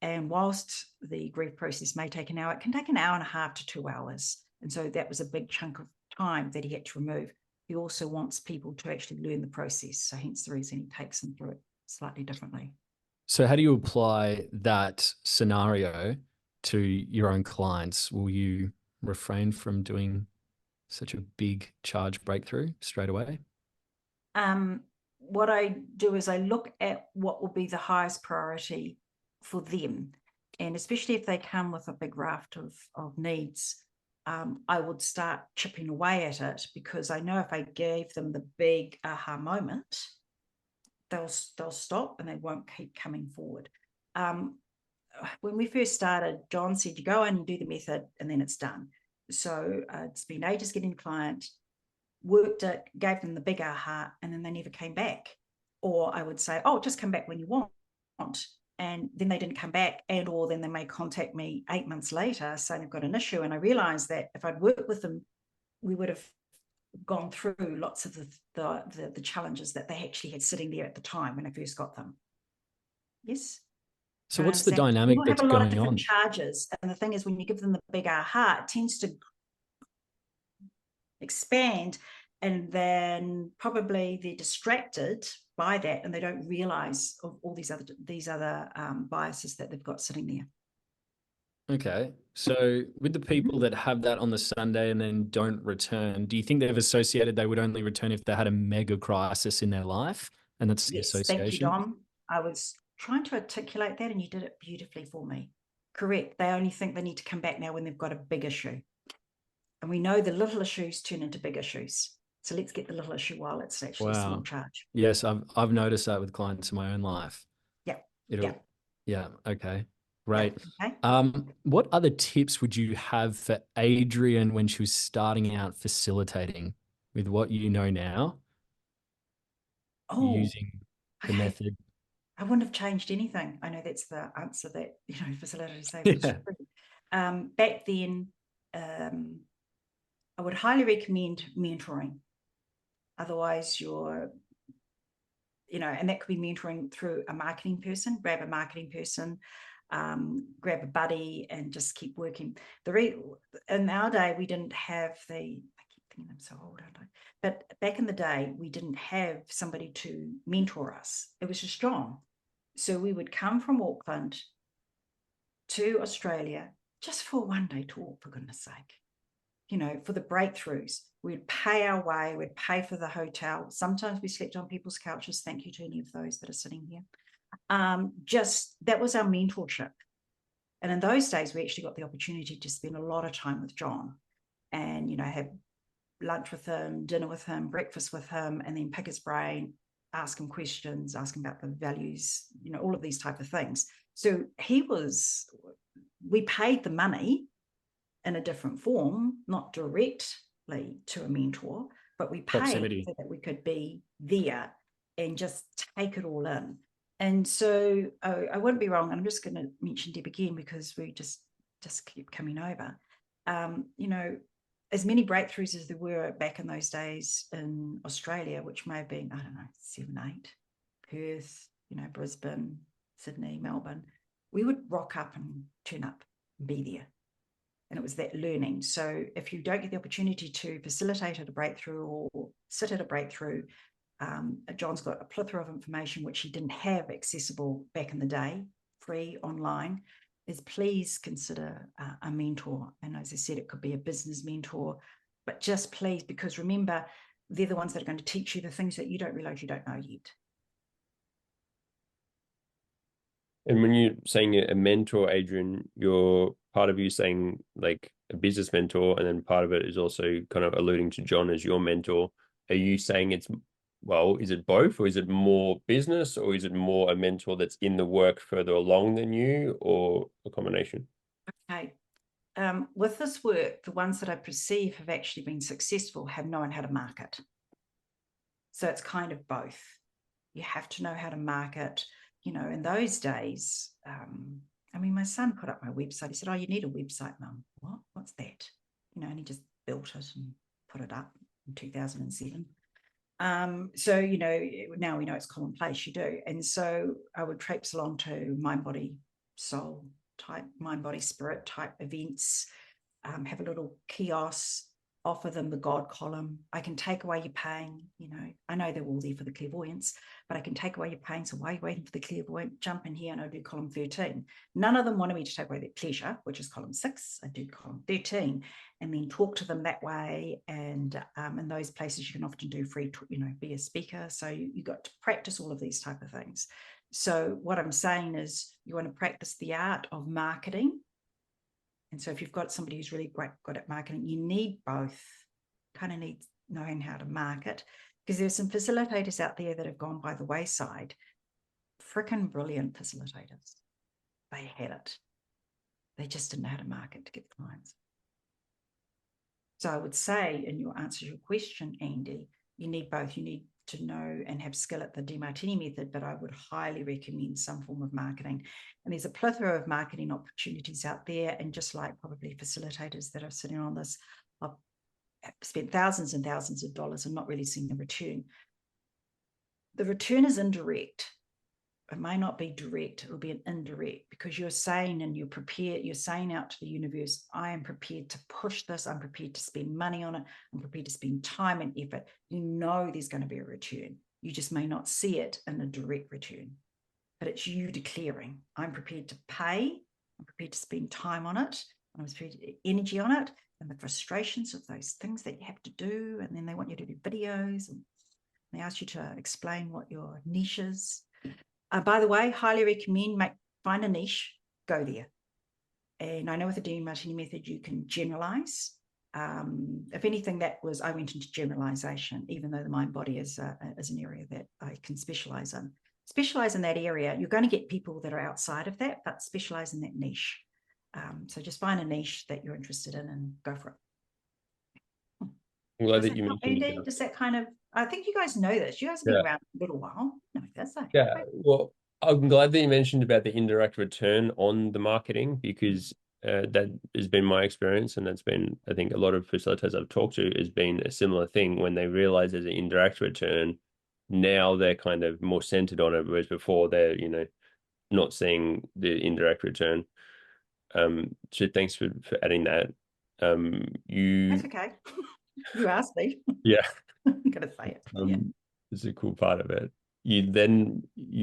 Speaker 2: And whilst the grief process may take an hour, it can take an hour and a half to 2 hours. And so that was a big chunk of time that he had to remove. He also wants people to actually learn the process. So hence the reason he takes them through it slightly differently.
Speaker 1: So how do you apply that scenario to your own clients? Will you refrain from doing such a big charge breakthrough straight away?
Speaker 2: What I do is I look at what will be the highest priority for them. And especially if they come with a big raft of needs, I would start chipping away at it, because I know if I gave them the big aha moment, they'll stop and they won't keep coming forward. When we first started, John said, you go in and do the method and then it's done. So it's been ages getting the client, worked it, gave them the big aha, and then they never came back. Or I would say, oh, just come back when you want. And then they didn't come back, and or then they may contact me 8 months later saying they've got an issue. And I realized that if I'd worked with them, we would have gone through lots of the challenges that they actually had sitting there at the time when I first got them. Yes.
Speaker 1: So what's the dynamic that's
Speaker 2: going on? We have a lot of
Speaker 1: going
Speaker 2: different
Speaker 1: on?
Speaker 2: charges. And the thing is, when you give them the big aha, it tends to expand, and then probably they're distracted by that and they don't realize of all these other biases that they've got sitting there.
Speaker 1: Okay. So with the people that have that on the Sunday and then don't return, do you think they've associated they would only return if they had a mega crisis in their life? And that's the
Speaker 2: Yes,
Speaker 1: association?
Speaker 2: thank you, Dom. I was trying to articulate that and you did it beautifully for me. Correct. They only think they need to come back now when they've got a big issue. And we know the little issues turn into big issues. So let's get the little issue while it's actually a small charge.
Speaker 1: Yes, I've noticed that with clients in my own life.
Speaker 2: Yeah.
Speaker 1: Okay. Great.
Speaker 2: Yeah. Okay.
Speaker 1: What other tips would you have for Adrienne when she was starting out facilitating with what you know now? Using the method.
Speaker 2: I wouldn't have changed anything. I know that's the answer that, facilitators say. Yeah. Back then, I would highly recommend mentoring. Otherwise, and that could be mentoring through a marketing person. Grab a marketing person, grab a buddy, and just keep working. In our day, we didn't have I keep thinking I'm so old, aren't I? But back in the day, we didn't have somebody to mentor us. It was just John. So we would come from Auckland to Australia just for a one-day talk, for goodness sake. For the breakthroughs, we'd pay our way, we'd pay for the hotel. Sometimes we slept on people's couches. Thank you to any of those that are sitting here. That was our mentorship. And in those days, we actually got the opportunity to spend a lot of time with John and, have lunch with him, dinner with him, breakfast with him, and then pick his brain, ask him questions, ask him about the values, all of these type of things. So we paid the money in a different form, not directly to a mentor, but we paid so that we could be there and just take it all in. And so I wouldn't be wrong. And I'm just going to mention Deb again because we just keep coming over. As many breakthroughs as there were back in those days in Australia, which may have been, 7, 8, Perth, Brisbane, Sydney, Melbourne, we would rock up and turn up and be there. And it was that learning. So if you don't get the opportunity to facilitate at a breakthrough or sit at a breakthrough, John's got a plethora of information which he didn't have accessible back in the day, free online, is please consider a mentor. And as I said, it could be a business mentor, but just please, because remember, they're the ones that are going to teach you the things that you don't realize you don't know yet.
Speaker 3: And when you're saying a mentor, Adrienne, you're part of you saying like a business mentor, and then part of it is also kind of alluding to John as your mentor. Are you saying it's, well, is it both, or is it more business, or is it more a mentor that's in the work further along than you, or a combination?
Speaker 2: Okay. With this work, the ones that I perceive have actually been successful have known how to market. So it's kind of both. You have to know how to market. You know, in those days, I mean, my son put up my website. He said, "Oh, you need a website, Mum." What? What's that? You know, and he just built it and put it up in 2007. So, you know, now we know it's commonplace, you do. And so I would traipse along to mind, body, soul type, mind, body, spirit type events, have a little kiosk, offer them the God column. I can take away your pain. You know, I know they're all there for the clairvoyance, but I can take away your pain. So while you're waiting for the clairvoyant, jump in here and I'll do column 13. None of them wanted me to take away their pleasure, which is column 6. I do column 13 and then talk to them that way. And in those places, you can often do free, you know, be a speaker. So you got to practice all of these type of things. So what I'm saying is you want to practice the art of marketing. And so if you've got somebody who's really good at marketing, you need both. Kind of need knowing how to market, because there's some facilitators out there that have gone by the wayside. Freaking brilliant facilitators. They had it. They just didn't know how to market to get clients. So I would say, in your answer to your question, Andy, you need both. You need to know and have skill at the Demartini method, but I would highly recommend some form of marketing. And there's a plethora of marketing opportunities out there. And just like probably facilitators that are sitting on this, I've spent thousands and thousands of dollars and not really seen the return. The return is indirect. It may not be direct, it'll be an indirect, because you're saying and you're prepared, you're saying out to the universe, I am prepared to push this, I'm prepared to spend money on it, I'm prepared to spend time and effort. You know there's going to be a return. You just may not see it in a direct return, but it's you declaring, I'm prepared to pay, I'm prepared to spend time on it, and I'm prepared to put energy on it, and the frustrations of those things that you have to do, and then they want you to do videos, and they ask you to explain what your niche is. By the way, highly recommend, find a niche, go there. And I know with the Demartini method, you can generalize. If anything, I went into generalization, even though the mind body is an area that I can specialize in. Specialize in that area. You're going to get people that are outside of that, but specialize in that niche. So just find a niche that you're interested in and go for it.
Speaker 3: I'm glad that you mentioned
Speaker 2: Andy, does that kind of, I think you guys know this. You guys have been around a little while. No, that's okay.
Speaker 3: Yeah, well, I'm glad that you mentioned about the indirect return on the marketing, because that has been my experience, and that's been, I think, a lot of facilitators I've talked to has been a similar thing. When they realize there's an indirect return, now they're kind of more centered on it, whereas before they're, you know, not seeing the indirect return. So thanks for adding that.
Speaker 2: That's okay. You asked me.
Speaker 3: Yeah.
Speaker 2: I'm gonna say it. Yeah.
Speaker 3: It's a cool part of it. You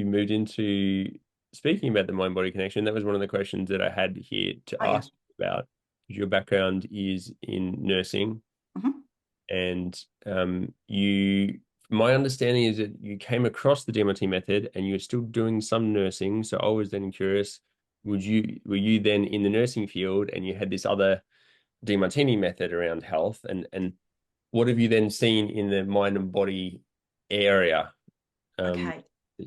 Speaker 3: moved into speaking about the mind-body connection. That was one of the questions that I had here to ask you about. Your background is in nursing, and my understanding is that you came across the Demartini method and you're still doing some nursing. So I was then curious, were you then in the nursing field and you had this other Demartini method around health, and what have you then seen in the mind and body area?
Speaker 2: Okay.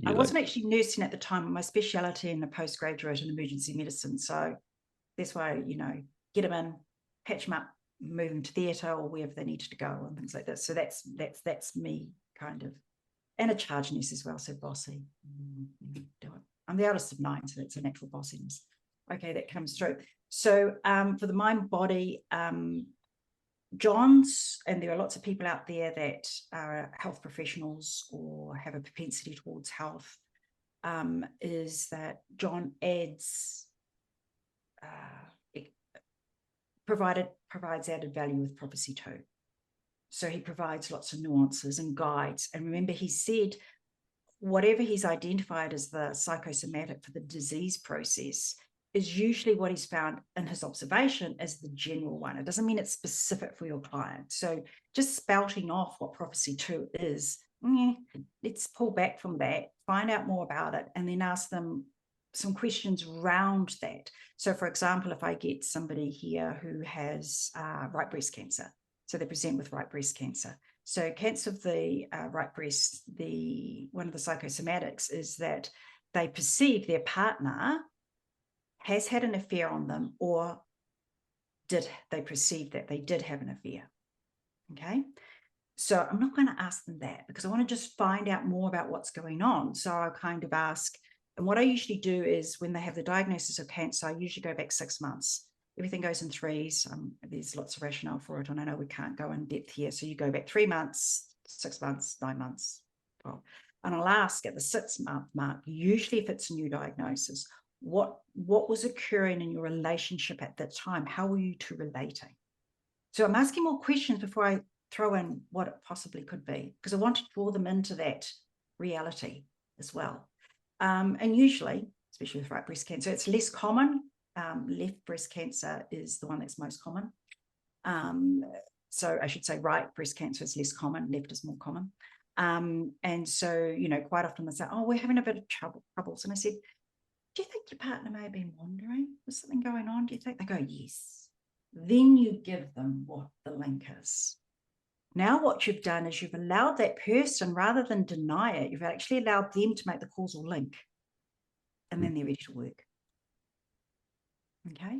Speaker 2: I wasn't actually nursing at the time. My speciality in a postgraduate in emergency medicine. So that's why, you know, get them in, patch them up, move them to theatre or wherever they needed to go and things like that. So that's me kind of, and a charge nurse as well. So bossy. Do it. I'm the eldest of 9, so it's a natural bossiness. Okay, that comes through. So for the mind body, John's, and there are lots of people out there that are health professionals or have a propensity towards health, is that John adds, provides added value with prophecy too. So he provides lots of nuances and guides. And remember, he said whatever he's identified as the psychosomatic for the disease process is usually what he's found in his observation as the general one. It doesn't mean it's specific for your client. So just spouting off what Prophecy 2 is, let's pull back from that, find out more about it, and then ask them some questions around that. So for example, if I get somebody here who has right breast cancer, so they present with right breast cancer. So cancer of the right breast, one of the psychosomatics is that they perceive their partner has had an affair on them, or did they perceive that they did have an affair? Okay. So I'm not going to ask them that because I want to just find out more about what's going on. So I'll kind of ask, and what I usually do is when they have the diagnosis of cancer, I usually go back 6 months. Everything goes in threes. There's lots of rationale for it. And I know we can't go in depth here. So you go back 3 months, 6 months, 9 months. Well, and I'll ask at the 6-month mark, usually if it's a new diagnosis, what was occurring in your relationship at that time? How were you two relating? So I'm asking more questions before I throw in what it possibly could be, because I want to draw them into that reality as well. And usually, especially with right breast cancer, it's less common. Left breast cancer is the one that's most common. So I should say right breast cancer is less common, left is more common. And so, quite often they say, oh, we're having a bit of troubles. And I said, do you think your partner may have been wandering? Was something going on? Do you think? They go, yes. Then you give them what the link is. Now what you've done is you've allowed that person, rather than deny it, you've actually allowed them to make the causal link. And then they're ready to work. Okay.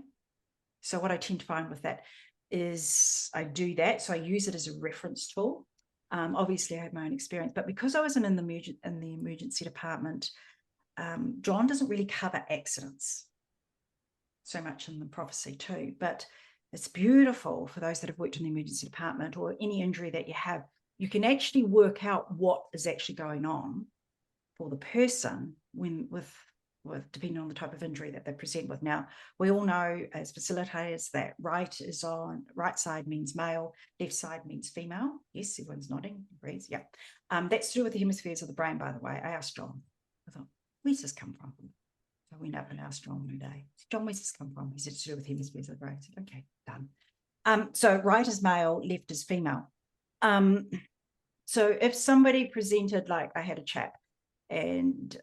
Speaker 2: So what I tend to find with that is I do that. So I use it as a reference tool. Obviously I have my own experience, but because I wasn't in the emergency department, John doesn't really cover accidents so much in the Prophecy 2, but it's beautiful for those that have worked in the emergency department or any injury that you have. You can actually work out what is actually going on for the person with depending on the type of injury that they present with. Now, we all know as facilitators that right side means male, left side means female. Yes, everyone's nodding, agrees. Yeah. That's to do with the hemispheres of the brain, by the way. I asked John. I thought, where's this come from? So I went up and asked John one day, John, where's this come from? He said, to do with hemispheres of the brain. I said, okay, done. So right is male, left is female. So if somebody presented, like I had a chap, and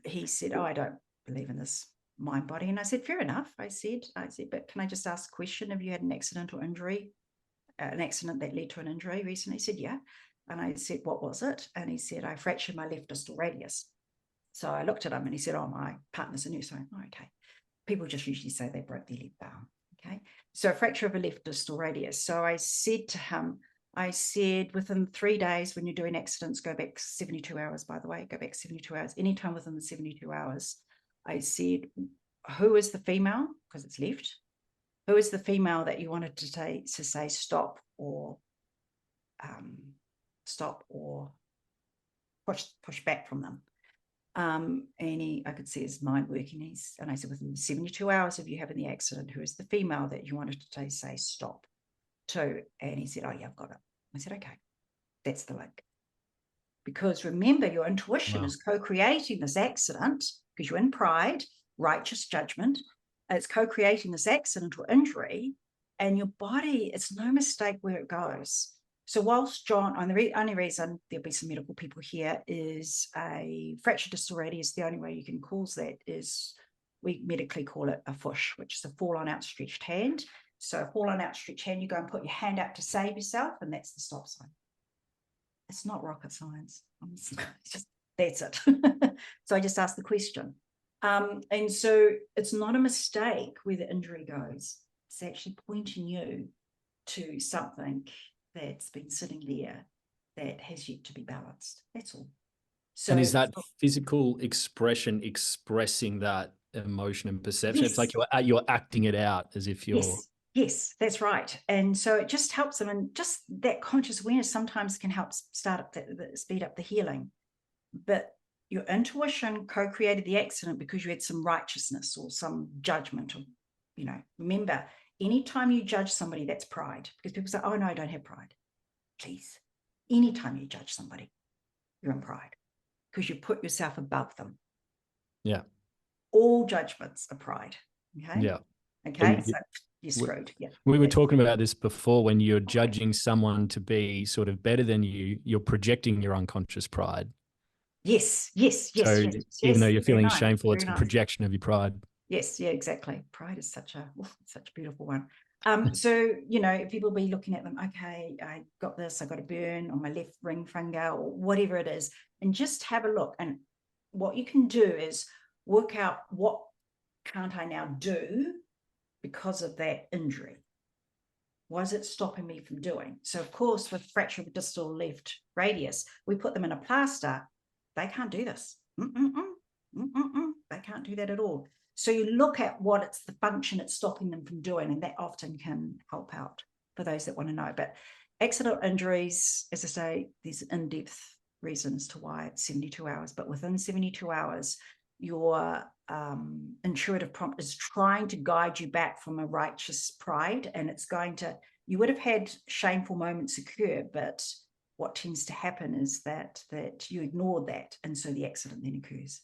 Speaker 2: he said, oh, I don't believe in this mind body. And I said, fair enough. I said, but can I just ask a question? Have you had an accident or injury, an accident that led to an injury recently? He said, yeah. And I said, what was it? And he said, I fractured my left distal radius. So I looked at him and he said, oh, my partner's a nurse. So I went, oh, okay. People just usually say they broke their left arm. Okay. So a fracture of a left distal radius. So I said to him, within 3 days, when you're doing accidents, go back 72 hours, by the way, go back 72 hours, anytime within the 72 hours. I said, who is the female? Because it's left. Who is the female that you wanted to say stop or push back from them? And I could see his mind working. And I said, within 72 hours of you having the accident, who is the female that you wanted to say stop to? And he said, oh yeah, I've got it. I said, okay, that's the link. Because remember, your intuition is co-creating this accident, because you're in pride, righteous judgment. It's co-creating this accident or injury, and your body, it's no mistake where it goes. So whilst John, and the only reason there'll be some medical people here is a fractured distal radius, the only way you can cause that is we medically call it a fush, which is a fall on outstretched hand. So fall on outstretched hand, you go and put your hand out to save yourself, and that's the stop sign. It's not rocket science. That's it. So I just asked the question. And so it's not a mistake where the injury goes. It's actually pointing you to something that's been sitting there that has yet to be balanced. That's all. So,
Speaker 1: and is that physical expression expressing that emotion and perception? Yes. It's like you're acting it out as if you're...
Speaker 2: Yes, that's right. And so it just helps them, and just that conscious awareness sometimes can help speed up the healing. But your intuition co-created the accident because you had some righteousness or some judgment, or, remember, anytime you judge somebody, that's pride, because people say, oh no, I don't have pride. please. Anytime you judge somebody, you're in pride because you put yourself above them.
Speaker 1: Yeah.
Speaker 2: All judgments are pride. Okay.
Speaker 1: Yeah.
Speaker 2: Okay. So you're screwed. Yeah.
Speaker 1: We were talking about this before. When you're judging someone to be sort of better than you, you're projecting your unconscious pride.
Speaker 2: Yes.
Speaker 1: So even though you're feeling shameful, it's a
Speaker 2: nice.
Speaker 1: projection of your pride.
Speaker 2: Yes, yeah, exactly. Pride is such a beautiful one. So, you know, people will be looking at them, okay, I got this, I got a burn on my left ring finger or whatever it is, and just have a look. And what you can do is work out what can't I now do because of that injury? What is it stopping me from doing? So, of course, with fracture of distal left radius, we put them in a plaster. They can't do this. They can't do that at all. So you look at what it's the function it's stopping them from doing, and that often can help out for those that want to know. But accidental injuries, as I say, there's in-depth reasons to why it's 72 hours. But within 72 hours, your intuitive prompt is trying to guide you back from a righteous pride, and it's going to, you would have had shameful moments occur, but what tends to happen is that you ignore that, and so the accident then occurs.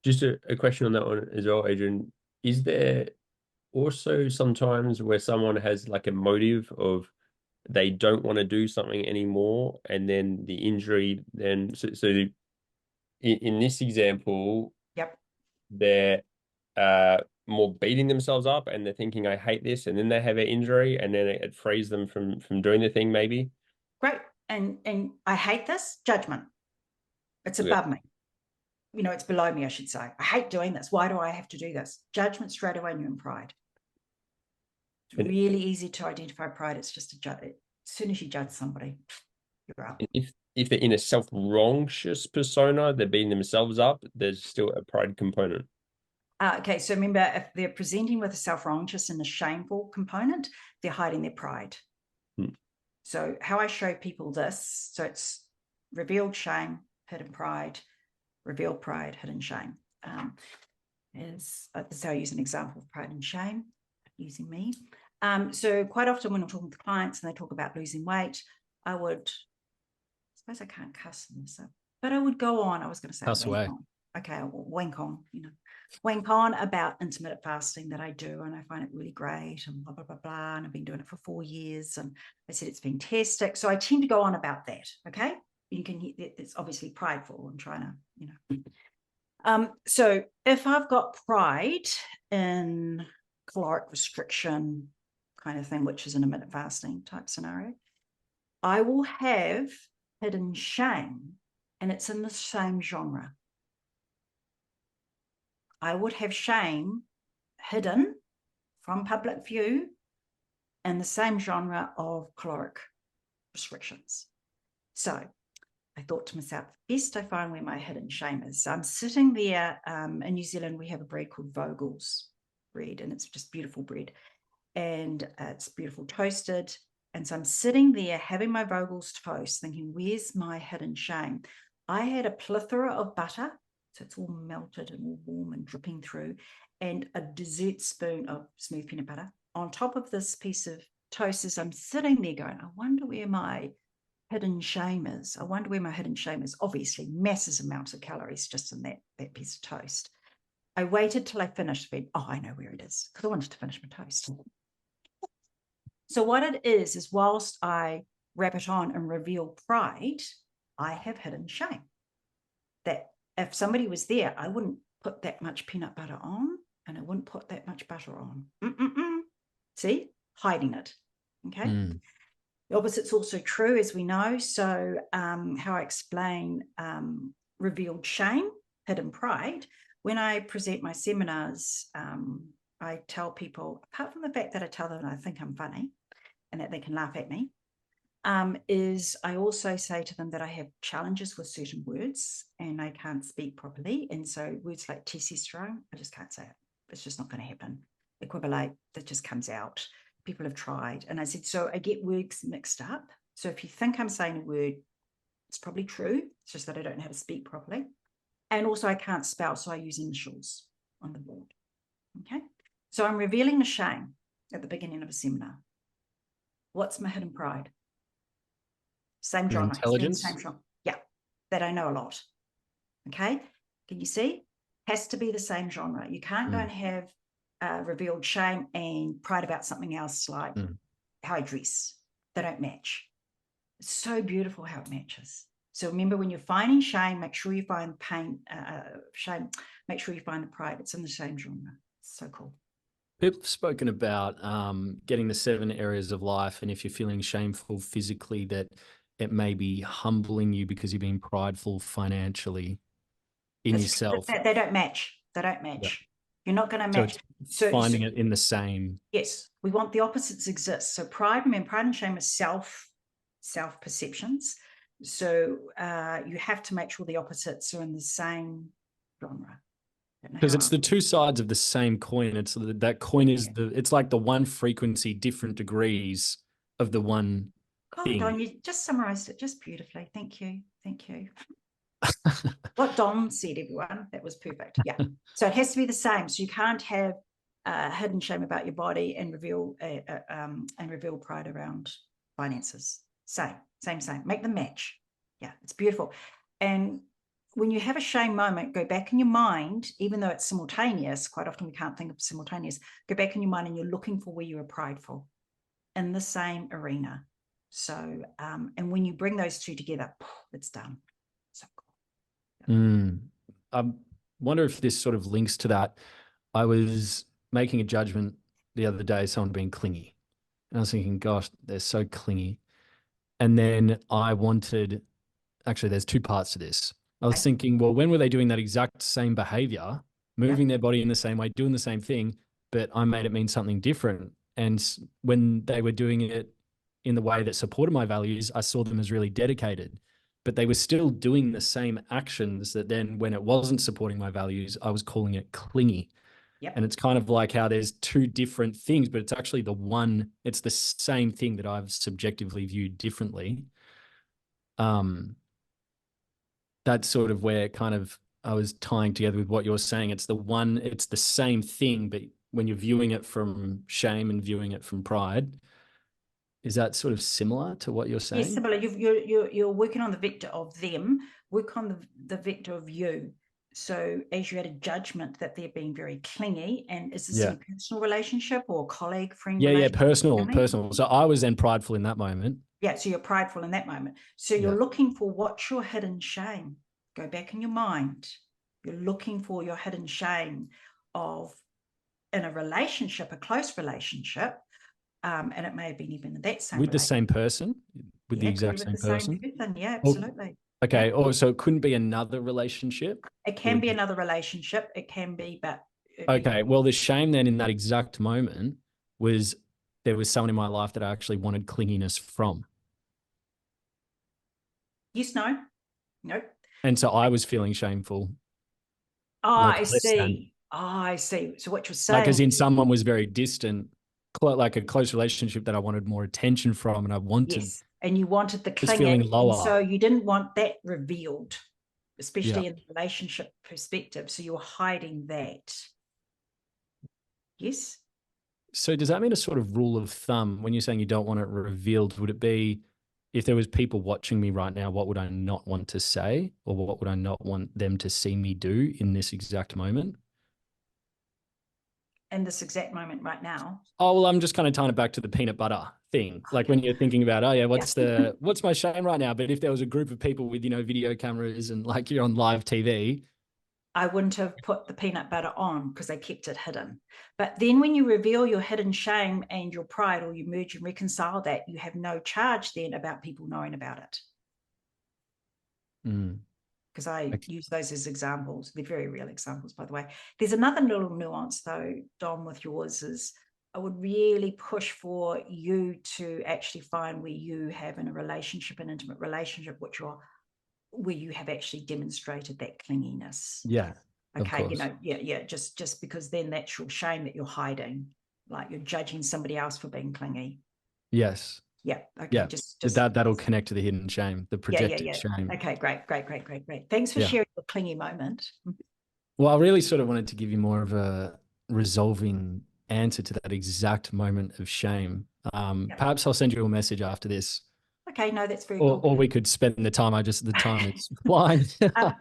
Speaker 3: Just a question on that one as well, Adrienne. Is there also sometimes where someone has like a motive of they don't want to do something anymore, and then the injury then so in this example,
Speaker 2: yep,
Speaker 3: they're more beating themselves up and they're thinking, I hate this, and then they have an injury and then it frees them from doing the thing maybe.
Speaker 2: Great. And I hate this judgment. It's above me. You know, it's below me, I should say. I hate doing this. Why do I have to do this? Judgment straight away, and you're in pride. It's really easy to identify pride. It's just a judge. As soon as you judge somebody, you're out.
Speaker 3: If they're in a self-righteous persona, they're beating themselves up, there's still a pride component.
Speaker 2: Okay, so remember, if they're presenting with a self-righteous and a shameful component, they're hiding their pride. So how I show people this, so it's revealed shame, hidden pride, revealed pride, hidden shame. This is how I use an example of pride and shame using me. So quite often when I'm talking to clients and they talk about losing weight, I suppose I can't cuss in this, but I would go on. I was going to say
Speaker 1: cuss away.
Speaker 2: Okay, wank on about intermittent fasting that I do, and I find it really great, and blah blah blah blah. And I've been doing it for 4 years, and I said it's fantastic. So I tend to go on about that. Okay, you can hear it's obviously prideful and trying to, you know. So if I've got pride in caloric restriction kind of thing, which is an intermittent fasting type scenario, I will have hidden shame, and it's in the same genre. I would have shame hidden from public view in the same genre of caloric restrictions. So I thought to myself, best I find where my hidden shame is. So I'm sitting there. In New Zealand, we have a bread called Vogel's bread, and it's just beautiful bread. And it's beautiful toasted. And so I'm sitting there having my Vogel's toast thinking, where's my hidden shame? I had a plethora of butter. So it's all melted and all warm and dripping through, and a dessert spoon of smooth peanut butter on top of this piece of toast. As I'm sitting there going, I wonder where my hidden shame is. I wonder where my hidden shame is. Obviously, massive amounts of calories just in that piece of toast. I waited till I finished. Went, oh, I know where it is, because I wanted to finish my toast. So what it is whilst I wrap it on and reveal pride, I have hidden shame. That if somebody was there, I wouldn't put that much peanut butter on, and I wouldn't put that much butter on. See, hiding it. Okay. The opposite's also true, as we know. So how I explain revealed shame, hidden pride. When I present my seminars, I tell people, apart from the fact that I tell them I think I'm funny and that they can laugh at me, is I also say to them that I have challenges with certain words and I can't speak properly. And so words like testosterone, I just can't say it. It's just not going to happen. Equivalate, that just comes out. People have tried. And I said, so I get words mixed up. So if you think I'm saying a word, it's probably true. It's just that I don't know how to speak properly. And also I can't spell, so I use initials on the board. Okay. So I'm revealing a shame at the beginning of a seminar. What's my hidden pride? Same
Speaker 1: Your
Speaker 2: genre. It's in the
Speaker 1: intelligence?
Speaker 2: same genre. Yeah, they don't know a lot. Okay, can you see? Has to be the same genre. You can't go and have revealed shame and pride about something else, like how I dress. They don't match. It's so beautiful how it matches. So remember, when you're finding shame, make sure you find pain, shame, make sure you find the pride. It's in the same genre. It's so cool.
Speaker 1: People have spoken about getting the 7 areas of life, and if you're feeling shameful physically, that it may be humbling you because you're being prideful financially in yourself.
Speaker 2: They don't match. They don't match.
Speaker 1: Yeah.
Speaker 2: You're not going to
Speaker 1: So
Speaker 2: match.
Speaker 1: it's finding it in the same.
Speaker 2: Yes, we want the opposites exist. So pride and shame are self perceptions. So you have to make sure the opposites are in the same genre.
Speaker 1: Because it's the 2 sides of the same coin. It's that coin is it's like the one frequency, different degrees of the one thing.
Speaker 2: Don, you just summarized it just beautifully. Thank you. Thank you. What Don said, everyone, that was perfect. Yeah. So it has to be the same. So you can't have hidden shame about your body and reveal pride around finances. Same. Make them match. Yeah, it's beautiful. And when you have a shame moment, go back in your mind, even though it's simultaneous. Quite often we can't think of simultaneous. Go back in your mind and you're looking for where you were prideful in the same arena. So, and when you bring those 2 together, it's done. So cool. Yeah.
Speaker 1: I wonder if this sort of links to that. I was making a judgment the other day, someone being clingy. And I was thinking, gosh, they're so clingy. And then I wanted, actually, there's 2 parts to this. I was thinking, well, when were they doing that exact same behavior, moving their body in the same way, doing the same thing, but I made it mean something different. And when they were doing it in the way that supported my values, I saw them as really dedicated. But they were still doing the same actions that then, when it wasn't supporting my values, I was calling it clingy. Yep. And it's kind of like how there's 2 different things, but it's actually it's the same thing that I've subjectively viewed differently. That's sort of where kind of I was tying together with what you're saying. It's the same thing, but when you're viewing it from shame and viewing it from pride, is that sort of similar to what you're saying?
Speaker 2: Yes, similar. You're working on the vector of them, work on the vector of you. So as you had a judgment that they're being very clingy, and is this in a personal relationship or colleague, friend?
Speaker 1: Yeah, personal. So I was then prideful in that moment.
Speaker 2: Yeah, so you're prideful in that moment. So you're looking for what's your hidden shame. Go back in your mind. You're looking for your hidden shame in a relationship, a close relationship, and it may have been even that same
Speaker 1: with the same person, with the exact same person.
Speaker 2: Yeah, absolutely.
Speaker 1: Okay. Oh, so it couldn't be another relationship.
Speaker 2: It can be another relationship. It can be, but
Speaker 1: okay. Well, the shame then in that exact moment was there was someone in my life that I actually wanted clinginess from.
Speaker 2: Yes, no, nope.
Speaker 1: And so I was feeling shameful.
Speaker 2: I see. I see. So what you're saying,
Speaker 1: like, as in someone was very distant, like a close relationship that I wanted more attention from, and I wanted.
Speaker 2: Yes, and you wanted the clinging,
Speaker 1: feeling lower.
Speaker 2: so you didn't want that revealed, especially in the relationship perspective. So you're hiding that. Yes.
Speaker 1: So does that mean a sort of rule of thumb when you're saying you don't want it revealed? Would it be, if there was people watching me right now, what would I not want to say, or what would I not want them to see me do in this exact moment?
Speaker 2: In this exact moment right now?
Speaker 1: Oh, well, I'm just kind of tying it back to the peanut butter thing. Like when you're thinking about, what's my shame right now? But if there was a group of people with, video cameras and like you're on live TV,
Speaker 2: I wouldn't have put the peanut butter on because I kept it hidden. But then when you reveal your hidden shame and your pride, or you merge and reconcile that, you have no charge then about people knowing about it. Because I use those as examples. They're very real examples, by the way. There's another little nuance, though, Dom, with yours is I would really push for you to actually find where you have in a relationship, an intimate relationship, where you have actually demonstrated that clinginess.
Speaker 1: Yeah.
Speaker 2: Okay, just because then that's your shame that you're hiding, like you're judging somebody else for being clingy.
Speaker 1: Yes.
Speaker 2: Yeah. Okay.
Speaker 1: Yeah.
Speaker 2: Just
Speaker 1: that'll connect to the hidden shame, the projected shame.
Speaker 2: Okay. Great. Thanks for sharing your clingy moment.
Speaker 1: Well, I really sort of wanted to give you more of a resolving answer to that exact moment of shame. Perhaps I'll send you a message after this
Speaker 2: Okay, no, that's very
Speaker 1: Or
Speaker 2: cool.
Speaker 1: we could spend the time. The time is flying.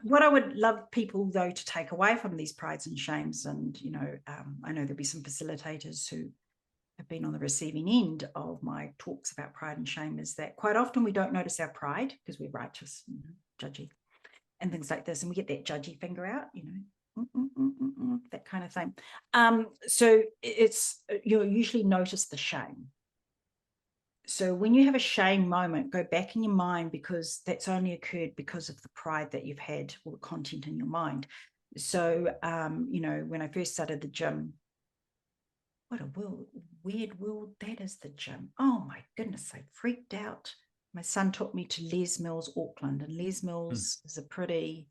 Speaker 2: What I would love people, though, to take away from these prides and shames, and, you know, I know there'll be some facilitators who have been on the receiving end of my talks about pride and shame, is that quite often we don't notice our pride because we're righteous and judgy and things like this. And we get that judgy finger out, you know, that kind of thing. So you'll usually notice the shame. So when you have a shame moment, go back in your mind, because that's only occurred because of the pride that you've had, or the content in your mind. So, you know, when I first started the gym, what a weird world that is, the gym. Oh my goodness, I freaked out. My son took me to Les Mills, Auckland, and Les Mills is a pretty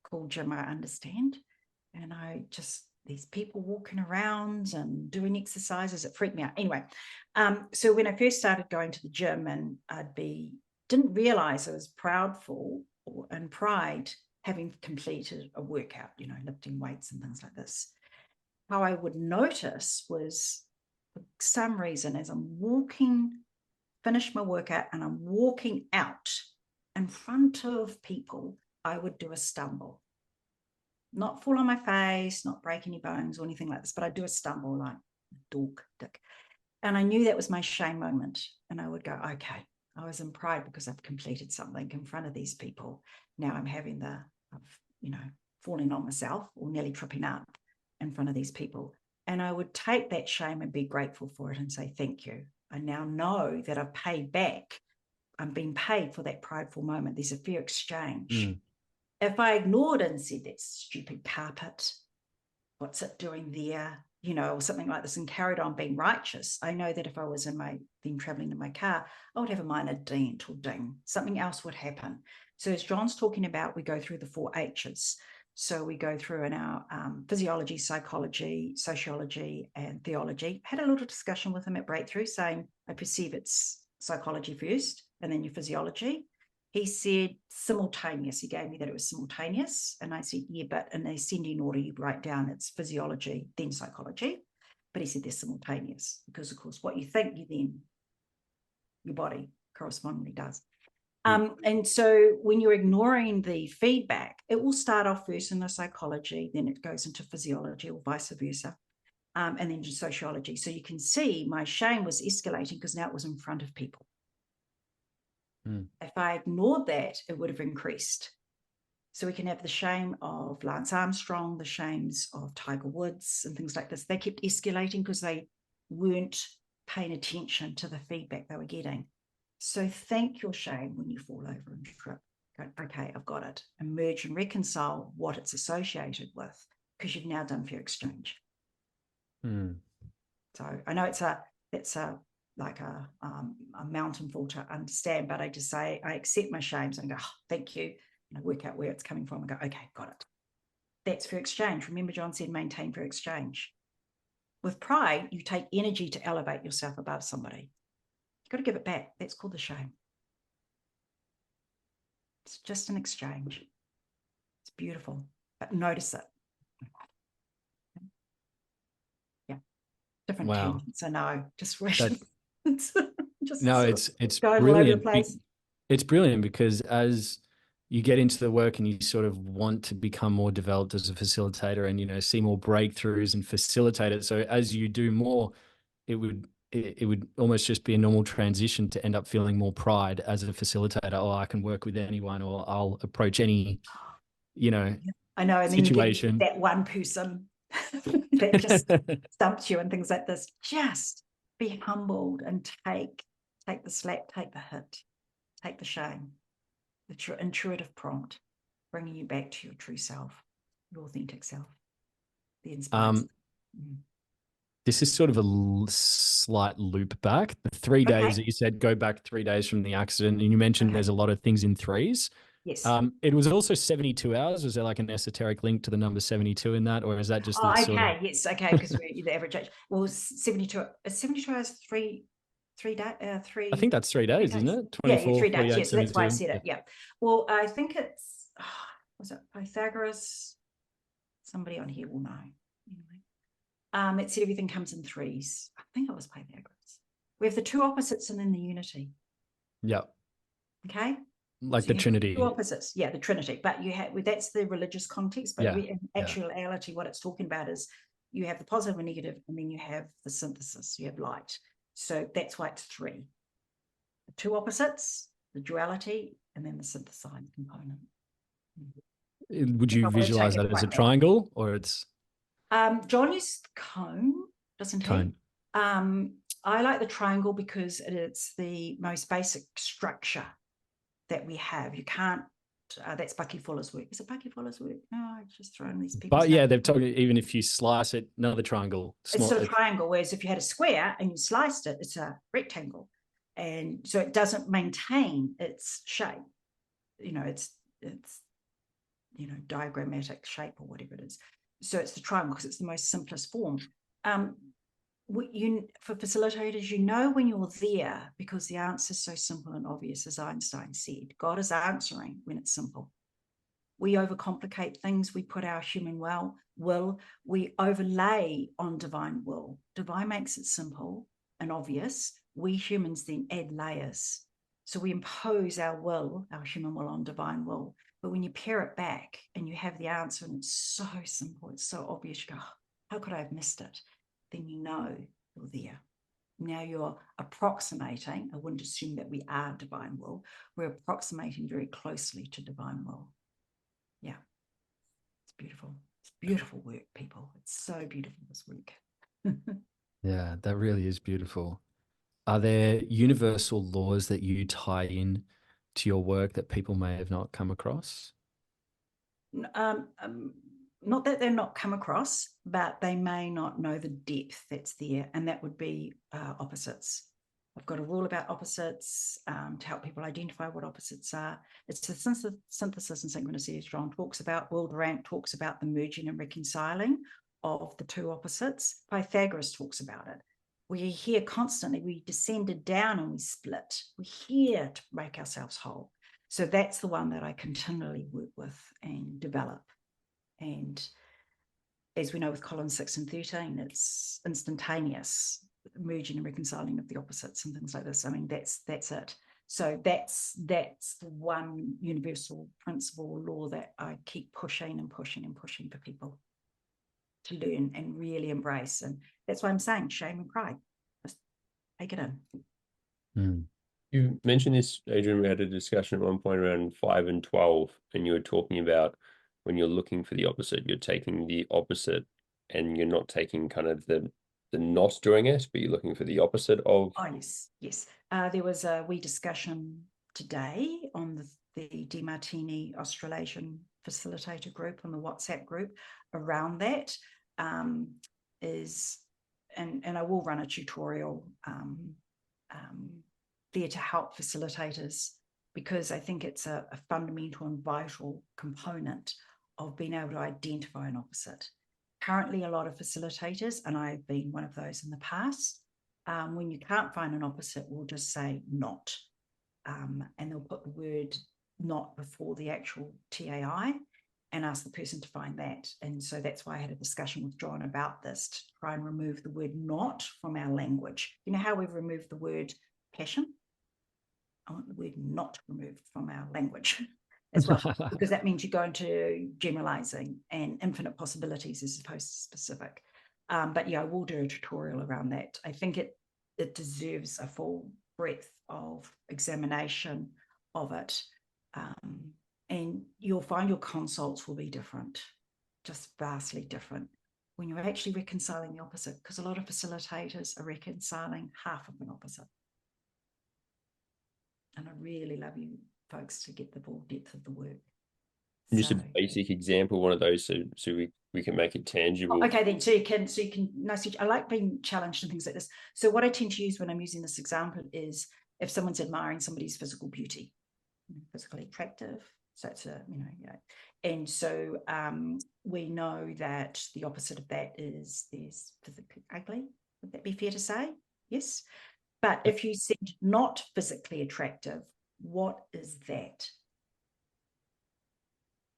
Speaker 2: cool gym, I understand. And these people walking around and doing exercises, it freaked me out. Anyway, so when I first started going to the gym, and didn't realize I was proudful and pride having completed a workout, you know, lifting weights and things like this. How I would notice was, for some reason, as I'm finish my workout and I'm walking out in front of people, I would do a stumble. Not fall on my face, not break any bones or anything like this, but I'd do a stumble like dork dick. And I knew that was my shame moment. And I would go, okay, I was in pride because I've completed something in front of these people. Now I'm having you know, falling on myself or nearly tripping up in front of these people. And I would take that shame and be grateful for it and say, thank you. I now know that I've paid back. I'm being paid for that prideful moment. There's a fair exchange. If I ignored and said, that stupid carpet, what's it doing there, you know, or something like this, and carried on being righteous, I know that if I was then traveling in my car, I would have a minor dent or ding. Something else would happen. So as John's talking about, we go through the 4 H's. So we go through in our physiology, psychology, sociology, and theology. Had a little discussion with him at Breakthrough, saying, I perceive it's psychology first and then your physiology. He said simultaneous. He gave me that it was simultaneous. And I said, yeah, but in the ascending order, you write down it's physiology, then psychology. But he said they're simultaneous because, of course, what you think, your body correspondingly does. And so when you're ignoring the feedback, it will start off first in the psychology, then it goes into physiology or vice versa, and then to sociology. So you can see my shame was escalating because now it was in front of people. If I ignored that, it would have increased. So we can have the shame of Lance Armstrong, the shames of Tiger Woods and things like this. They kept escalating because they weren't paying attention to the feedback they were getting. So thank your shame when you fall over and trip. Go, okay, I've got it. Emerge and reconcile what it's associated with, because you've now done fair exchange. So I know it's a mountainful to understand, but I just say I accept my shames and go, oh, thank you, and I work out where it's coming from and go, okay, got it. That's fair exchange. Remember, John said maintain fair exchange. With pride, you take energy to elevate yourself above somebody. You've got to give it back. That's called the shame. It's just an exchange. It's beautiful, but notice it. Yeah, different tangents. I know. Just really,
Speaker 1: it's
Speaker 2: going
Speaker 1: brilliant.
Speaker 2: all over the place.
Speaker 1: It's brilliant because as you get into the work and you sort of want to become more developed as a facilitator and, you know, see more breakthroughs and facilitate it. So as you do more, it would almost just be a normal transition to end up feeling more pride as a facilitator. Oh, I can work with anyone, or I'll approach any, you know,
Speaker 2: I know. And
Speaker 1: situation.
Speaker 2: Then you get that one person that just stumps you and things like this. Just be humbled and take the slap, take the hit, take the shame, the intuitive prompt, bringing you back to your true self, your authentic self, the inspired.
Speaker 1: This is sort of a slight loop back. The 3 days that you said, go back 3 days from the accident, and you mentioned there's a lot of things in threes.
Speaker 2: Yes.
Speaker 1: It was also 72 hours. Was there like an esoteric link to the number 72 in that, or is that just
Speaker 2: Yes, okay, because we're the average age. Well, 72 hours, 3 days, 3.
Speaker 1: I think that's 3 days, isn't it?
Speaker 2: 24, 3 days.
Speaker 1: 48,
Speaker 2: Yeah, so that's why I
Speaker 1: 72.
Speaker 2: said it. Yeah. Well, I think it's was it Pythagoras? Somebody on here will know. Anyway, it said everything comes in threes. I think it was Pythagoras. We have the two opposites and then the unity.
Speaker 1: Yeah.
Speaker 2: Okay.
Speaker 1: Like
Speaker 2: So
Speaker 1: the
Speaker 2: you have
Speaker 1: Trinity.
Speaker 2: two opposites. Yeah, the Trinity. But you have, that's the religious context. But in actuality, what it's talking about is you have the positive and negative, and then you have the synthesis. You have light. So that's why it's three. The two opposites, the duality, and then the synthesized component.
Speaker 1: Would you visualize that as a triangle, or it's?
Speaker 2: John used cone, doesn't he?
Speaker 1: Cone.
Speaker 2: I like the triangle because it's the most basic structure that we have. You can't, that's Bucky Fuller's work. Is it Bucky Fuller's work? No, I've just thrown these people.
Speaker 1: But yeah, they've told you even if you slice it, another triangle.
Speaker 2: It's still a triangle, whereas if you had a square and you sliced it, it's a rectangle. And so it doesn't maintain its shape. You know, it's you know, diagrammatic shape or whatever it is. So it's the triangle because it's the most simplest form. For facilitators, you know when you're there because the answer is so simple and obvious, as Einstein said. God is answering when it's simple. We overcomplicate things. We put our human will, we overlay on divine will. Divine makes it simple and obvious. We humans then add layers. So we impose our will, our human will, on divine will. But when you pare it back and you have the answer and it's so simple, it's so obvious, you go, oh, how could I have missed it? Then you know you're there. Now you're approximating. I wouldn't assume that we are divine will. We're approximating very closely to divine will. Yeah, it's beautiful. It's beautiful work, people. It's so beautiful, this work.
Speaker 1: Yeah, that really is beautiful. Are there universal laws that you tie in to your work that people may have not come across?
Speaker 2: Not that they're not come across, but they may not know the depth that's there, and that would be opposites. I've got a rule about opposites to help people identify what opposites are. It's the synthesis and synchronicity, as John talks about. Will Durant talks about the merging and reconciling of the two opposites. Pythagoras talks about it. We hear constantly, we descended down and we split. We're here to make ourselves whole. So that's the one that I continually work with and develop. And as we know with column 6 and 13, it's instantaneous merging and reconciling of the opposites and things like this. I mean, that's it. So that's the one universal principle or law that I keep pushing and pushing and pushing for people to learn and really embrace. And that's why I'm saying shame and pride. Just take it in.
Speaker 1: Mm.
Speaker 3: You mentioned this, Adrienne. We had a discussion at one point around 5 and 12, and you were talking about when you're looking for the opposite, you're taking the opposite and you're not taking kind of the not doing it, but you're looking for the opposite of.
Speaker 2: Oh, yes. There was a wee discussion today on the Demartini Australasian Facilitator group, on the WhatsApp group, around that. And I will run a tutorial there to help facilitators, because I think it's a fundamental and vital component of being able to identify an opposite. Currently, a lot of facilitators, and I've been one of those in the past, when you can't find an opposite, we'll just say not. And they'll put the word not before the actual TAI and ask the person to find that. And so that's why I had a discussion with John about this, to try and remove the word not from our language. You know how we've removed the word passion? I want the word not removed from our language as well, because that means you go into generalizing and infinite possibilities as opposed to specific. But yeah, I will do a tutorial around that. I think it deserves a full breadth of examination of it. And you'll find your consults will be different, just vastly different, when you're actually reconciling the opposite, because a lot of facilitators are reconciling half of an opposite. And I really love you folks to get the full depth of the work.
Speaker 3: Just a basic example, one of those, so we can make it tangible.
Speaker 2: Okay, then so you can I like being challenged and things like this. So what I tend to use when I'm using this example is if someone's admiring somebody's physical beauty, physically attractive. So it's and so we know that the opposite of that is there's physically ugly. Would that be fair to say? Yes. But if you said not physically attractive, what is that?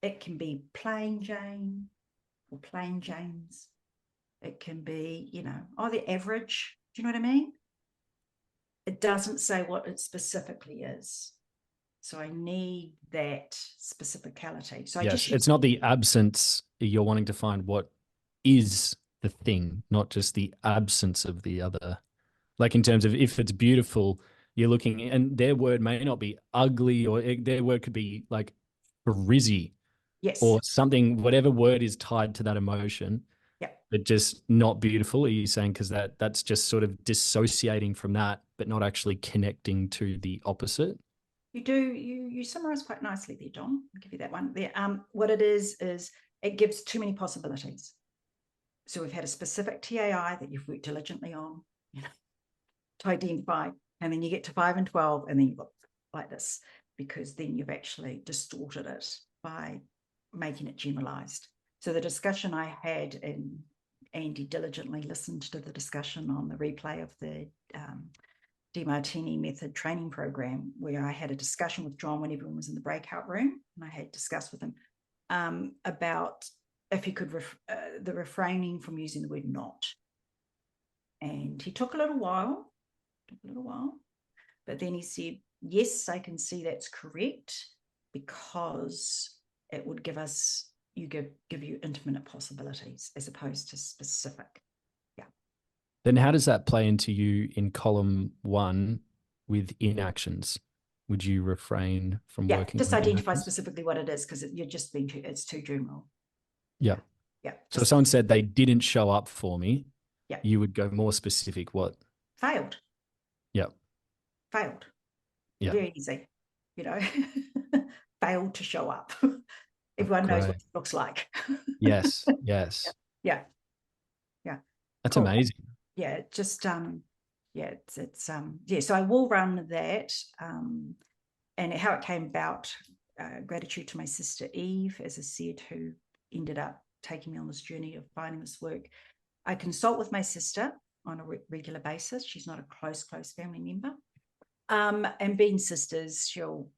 Speaker 2: It can be plain Jane or plain James. It can be, they're average. Do you know what I mean? It doesn't say what it specifically is. So I need that specificality. So I
Speaker 1: Yes,
Speaker 2: just
Speaker 1: it's not the absence. You're wanting to find what is the thing, not just the absence of the other. Like in terms of if it's beautiful, you're looking, and their word may not be ugly, or their word could be like frizzy
Speaker 2: yes,
Speaker 1: or something, whatever word is tied to that emotion,
Speaker 2: yeah.
Speaker 1: but just not beautiful. Are you saying because that's just sort of dissociating from that, but not actually connecting to the opposite?
Speaker 2: You summarize quite nicely there, John. I'll give you that one there. What it is it gives too many possibilities. So we've had a specific TAI that you've worked diligently on, you know, to identify, and then you get to 5 and 12, and then you look like this, because then you've actually distorted it by making it generalized. So the discussion I had, and Andy diligently listened to the discussion on the replay of the Demartini Method training program, where I had a discussion with John when everyone was in the breakout room, and I had discussed with him about if he could the refraining from using the word not. And he took a little while, but then he said, yes, I can see that's correct, because it would give you infinite possibilities as opposed to specific.
Speaker 1: Then how does that play into you in column 1 with inactions? Would you refrain from working
Speaker 2: just
Speaker 1: on
Speaker 2: identify
Speaker 1: inactions?
Speaker 2: specifically what it is, because you're just being it's too general.
Speaker 1: Yeah.
Speaker 2: Yeah.
Speaker 1: So if someone said they didn't show up for me,
Speaker 2: yeah,
Speaker 1: you would go more specific. What?
Speaker 2: Failed.
Speaker 1: Yeah.
Speaker 2: Failed.
Speaker 1: Yeah.
Speaker 2: Very easy, failed to show up. Everyone knows what it looks like.
Speaker 1: Yes. Yes.
Speaker 2: Yeah.
Speaker 1: That's
Speaker 2: Cool.
Speaker 1: amazing.
Speaker 2: Yeah, just so I will run that, and how it came about, gratitude to my sister Eve, as I said, who ended up taking me on this journey of finding this work. I consult with my sister on a regular basis. She's not a close family member, and being sisters, she'll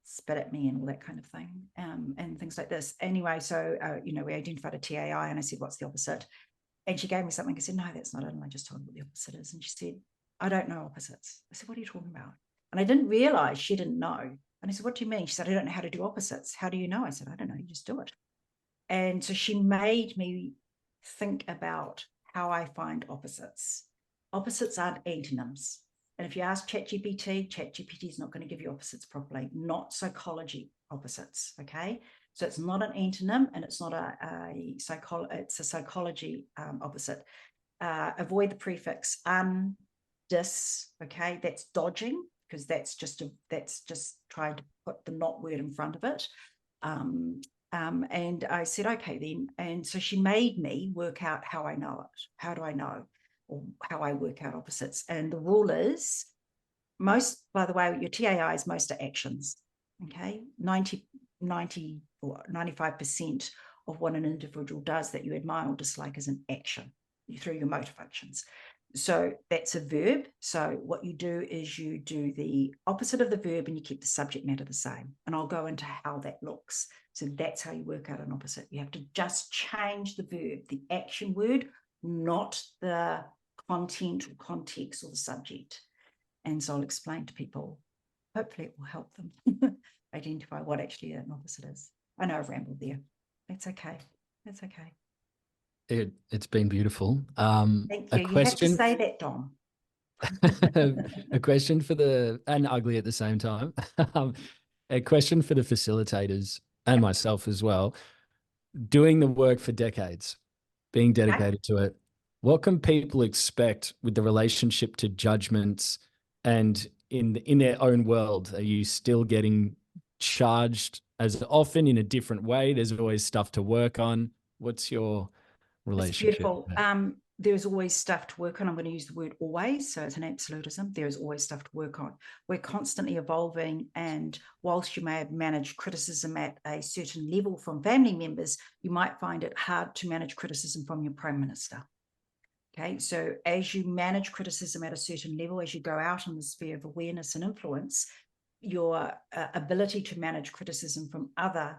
Speaker 2: spit at me and all that kind of thing, and things like this. Anyway, so we identified a TAI, and I said, what's the opposite? And she gave me something. I said, no, that's not it. And I just told her what the opposite is. And she said, I don't know opposites. I said, what are you talking about? And I didn't realize she didn't know. And I said, what do you mean? She said, I don't know how to do opposites. How do you know? I said, I don't know. You just do it. And so she made me think about how I find opposites. Opposites aren't antonyms. And if you ask ChatGPT is not going to give you opposites properly, not psychology opposites, okay? So it's not an antonym, and it's not it's a psychology opposite. Avoid the prefix dis, okay? That's dodging, because that's just trying to put the not word in front of it. And I said, okay then. And so she made me work out how I know it. How do I know? Or how I work out opposites. And the rule is, by the way, your TAIs, most are actions, okay? 90 or 95% of what an individual does that you admire or dislike is an action through your motor functions. So that's a verb. So what you do is you do the opposite of the verb, and you keep the subject matter the same. And I'll go into how that looks. So that's how you work out an opposite. You have to just change the verb, the action word, not the content or context or the subject. And so I'll explain to people. Hopefully it will help them identify what actually an opposite is. I know I've rambled there. That's okay. That's okay.
Speaker 1: It's been beautiful.
Speaker 2: Thank you. You have to say that, Dom.
Speaker 1: A question and ugly at the same time. A question for the facilitators and myself as well. Doing the work for decades, being dedicated to it, what can people expect with the relationship to judgments and in their own world? Are you still getting charged as often in a different way? There's always stuff to work on. What's your relationship?
Speaker 2: It's beautiful. There's always stuff to work on. I'm going to use the word always, so it's an absolutism. There is always stuff to work on. We're constantly evolving, and whilst you may have managed criticism at a certain level from family members, you might find it hard to manage criticism from your Prime Minister. Okay, so as you manage criticism at a certain level, as you go out in the sphere of awareness and influence, your ability to manage criticism from other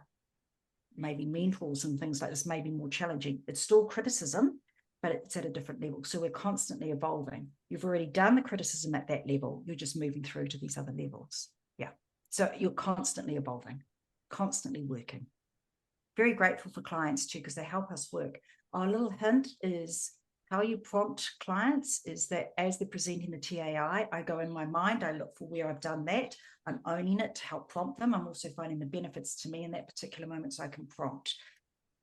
Speaker 2: maybe mentors and things like this may be more challenging. It's still criticism, but it's at a different level. So we're constantly evolving. You've already done the criticism at that level. You're just moving through to these other levels. Yeah. So you're constantly evolving, constantly working. Very grateful for clients too, because they help us work. Our little hint is how you prompt clients is that as they're presenting the TAI, I go in my mind, I look for where I've done that. I'm owning it to help prompt them. I'm also finding the benefits to me in that particular moment so I can prompt.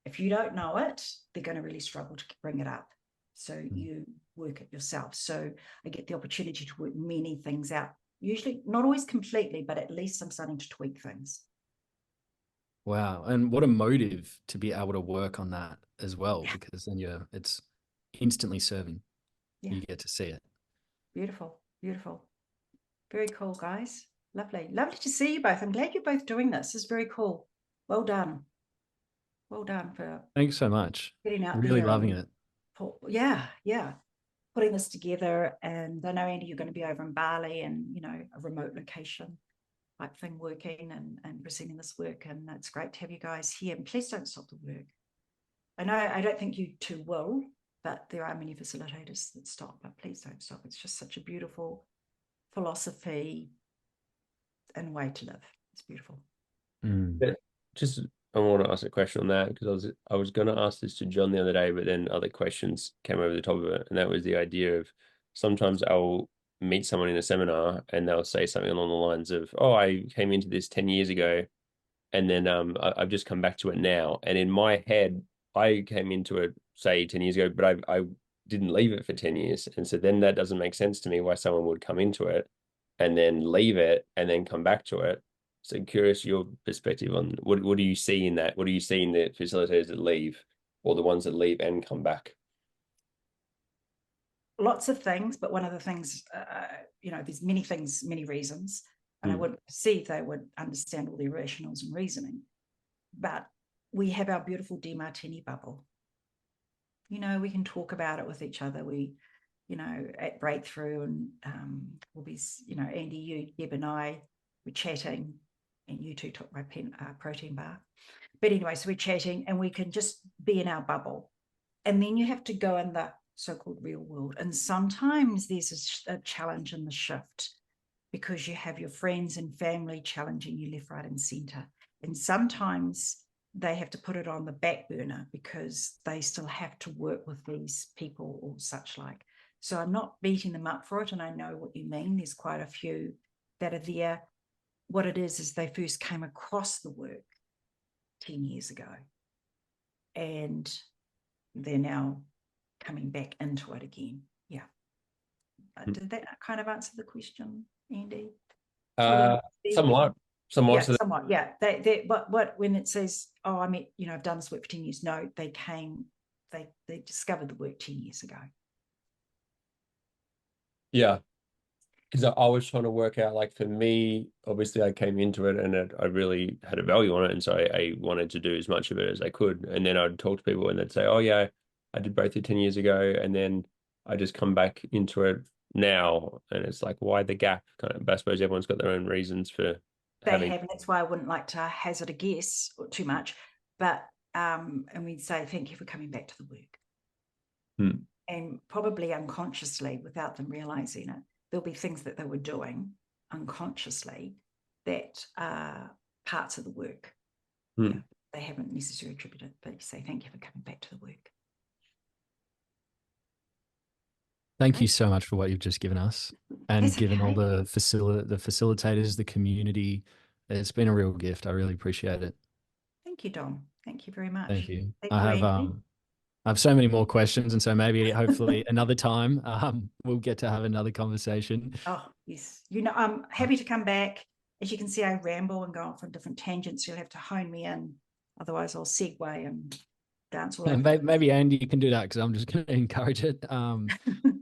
Speaker 2: If you don't know it, they're going to really struggle to bring it up. So you work it yourself. So I get the opportunity to work many things out. Usually not always completely, but at least I'm starting to tweak things.
Speaker 1: Wow. And what a motive to be able to work on that as well,
Speaker 2: Yeah.
Speaker 1: because then it's instantly serving.
Speaker 2: Yeah.
Speaker 1: You get to see it.
Speaker 2: Beautiful. Beautiful. Very cool, guys. Lovely. Lovely to see you both. I'm glad you're both doing this. This is very cool. Well done. Well done for
Speaker 1: Thanks so much.
Speaker 2: getting out
Speaker 1: Really
Speaker 2: there.
Speaker 1: loving it.
Speaker 2: Yeah. Putting this together. And I know, Andy, you're going to be over in Bali and, you know, a remote location type thing working and presenting this work. And it's great to have you guys here. And please don't stop the work. I know I don't think you two will, but there are many facilitators that stop, but please don't stop. It's just such a beautiful philosophy and way to live. It's beautiful.
Speaker 3: But just I want to ask a question on that because I was going to ask this to John the other day, but then other questions came over the top of it, and that was the idea of sometimes I'll meet someone in a seminar and they'll say something along the lines of, "Oh, I came into this 10 years ago, and then I've just come back to it now." And in my head, I came into it say 10 years ago, but I didn't leave it for 10 years, and so then that doesn't make sense to me why someone would come into it and then leave it and then come back to it. So I'm curious your perspective on what do you see in that? What do you see in the facilitators that leave or the ones that leave and come back?
Speaker 2: Lots of things, but one of the things, you know, there's many things, many reasons, and I wouldn't perceive they would understand all the rationals and reasoning. But we have our beautiful Demartini bubble. You know, we can talk about it with each other. We, you know, at Breakthrough and we'll be, you know, Andy, you, Deb and I, we're chatting, and you two took my protein bar. But anyway, so we're chatting and we can just be in our bubble. And then you have to go in the so-called real world. And sometimes there's a challenge in the shift because you have your friends and family challenging you left, right, and center. And sometimes they have to put it on the back burner because they still have to work with these people or such like. So I'm not beating them up for it. And I know what you mean. There's quite a few that are there. What it is they first came across the work 10 years ago. And they're now coming back into it again. Yeah. Did that kind of answer the question, Andy?
Speaker 3: Somewhat.
Speaker 2: Yeah, somewhat. Yeah. But when it says, "Oh, I mean, you know, I've done this work for 10 years," no, they discovered the work 10 years ago.
Speaker 3: Yeah. Because I was trying to work out, like for me, obviously I came into it and I really had a value on it. And so I wanted to do as much of it as I could. And then I'd talk to people and they'd say, "Oh yeah, I did both 10 years ago." And then I just come back into it now. And it's like, why the gap? Kind of, I suppose everyone's got their own reasons for having.
Speaker 2: And that's why I wouldn't like to hazard a guess too much. But, and we'd say, "Thank you for coming back to the work." And probably unconsciously, without them realizing it, there'll be things that they were doing unconsciously that are parts of the work. Yeah, they haven't necessarily attributed, but you say, "Thank you for coming back to the work."
Speaker 1: Thank you so much for what you've just given us and
Speaker 2: That's
Speaker 1: given all
Speaker 2: okay.
Speaker 1: the facilitators, the community. It's been a real gift. I really appreciate it.
Speaker 2: Thank you, Dom. Thank you very much.
Speaker 1: Thank you.
Speaker 2: Thank you, Andy.
Speaker 1: I have so many more questions, and so maybe hopefully another time we'll get to have another conversation.
Speaker 2: Oh, yes. You know, I'm happy to come back. As you can see, I ramble and go off on different tangents. You'll have to hone me in. Otherwise, I'll segue and dance all over.
Speaker 1: Maybe Andy, you can do that because I'm just going to encourage it.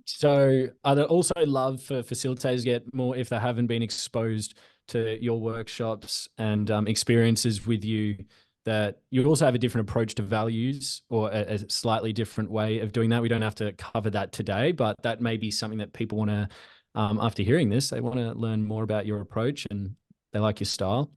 Speaker 1: So I'd also love for facilitators to get more, if they haven't been exposed to your workshops and experiences with you, that you also have a different approach to values or a slightly different way of doing that. We don't have to cover that today, but that may be something that people want to, after hearing this, they want to learn more about your approach and they like your style.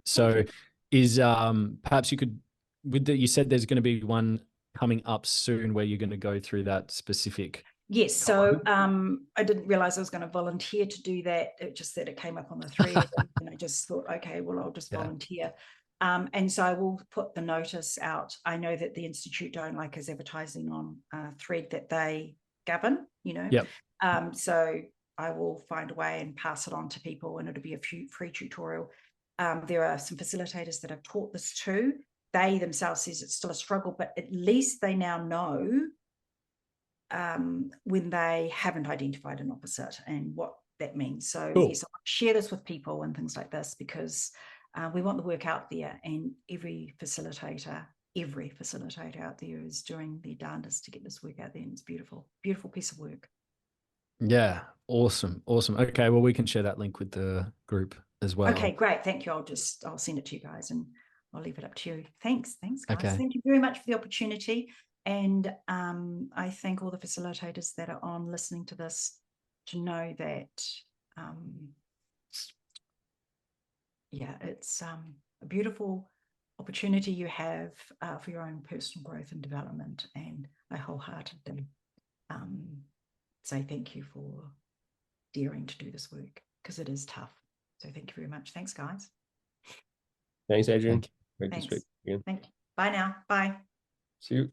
Speaker 1: So is perhaps you could, you said there's going to be one coming up soon where you're going to go through that specific.
Speaker 2: Yes, so I didn't realize I was going to volunteer to do that. It just that it came up on the thread, and I just thought, okay, well, I'll just volunteer. And so I will put the notice out. I know that the Institute don't like us advertising on a thread that they govern, you know.
Speaker 1: Yep.
Speaker 2: So I will find a way and pass it on to people, and it'll be a free tutorial. There are some facilitators that have taught this too. They themselves says it's still a struggle, but at least they now know when they haven't identified an opposite and what that means. So
Speaker 1: Cool.
Speaker 2: yes, I'll share this with people and things like this, because we want the work out there, and every facilitator out there is doing their darndest to get this work out there, and it's beautiful piece of work.
Speaker 1: Yeah, awesome. Okay, well, we can share that link with the group as well.
Speaker 2: Okay, great, thank you. I'll send it to you guys, and I'll leave it up to you. Thanks guys.
Speaker 1: Okay. Thank
Speaker 2: you very much for the opportunity. And I thank all the facilitators that are on listening to this to know that, it's a beautiful opportunity you have for your own personal growth and development. And I wholeheartedly say thank you for daring to do this work, because it is tough. So thank you very much. Thanks, guys.
Speaker 3: Thanks, Adrienne.
Speaker 1: you.
Speaker 3: Great to speak again.
Speaker 2: Thank you. Bye now. Bye.
Speaker 3: See you.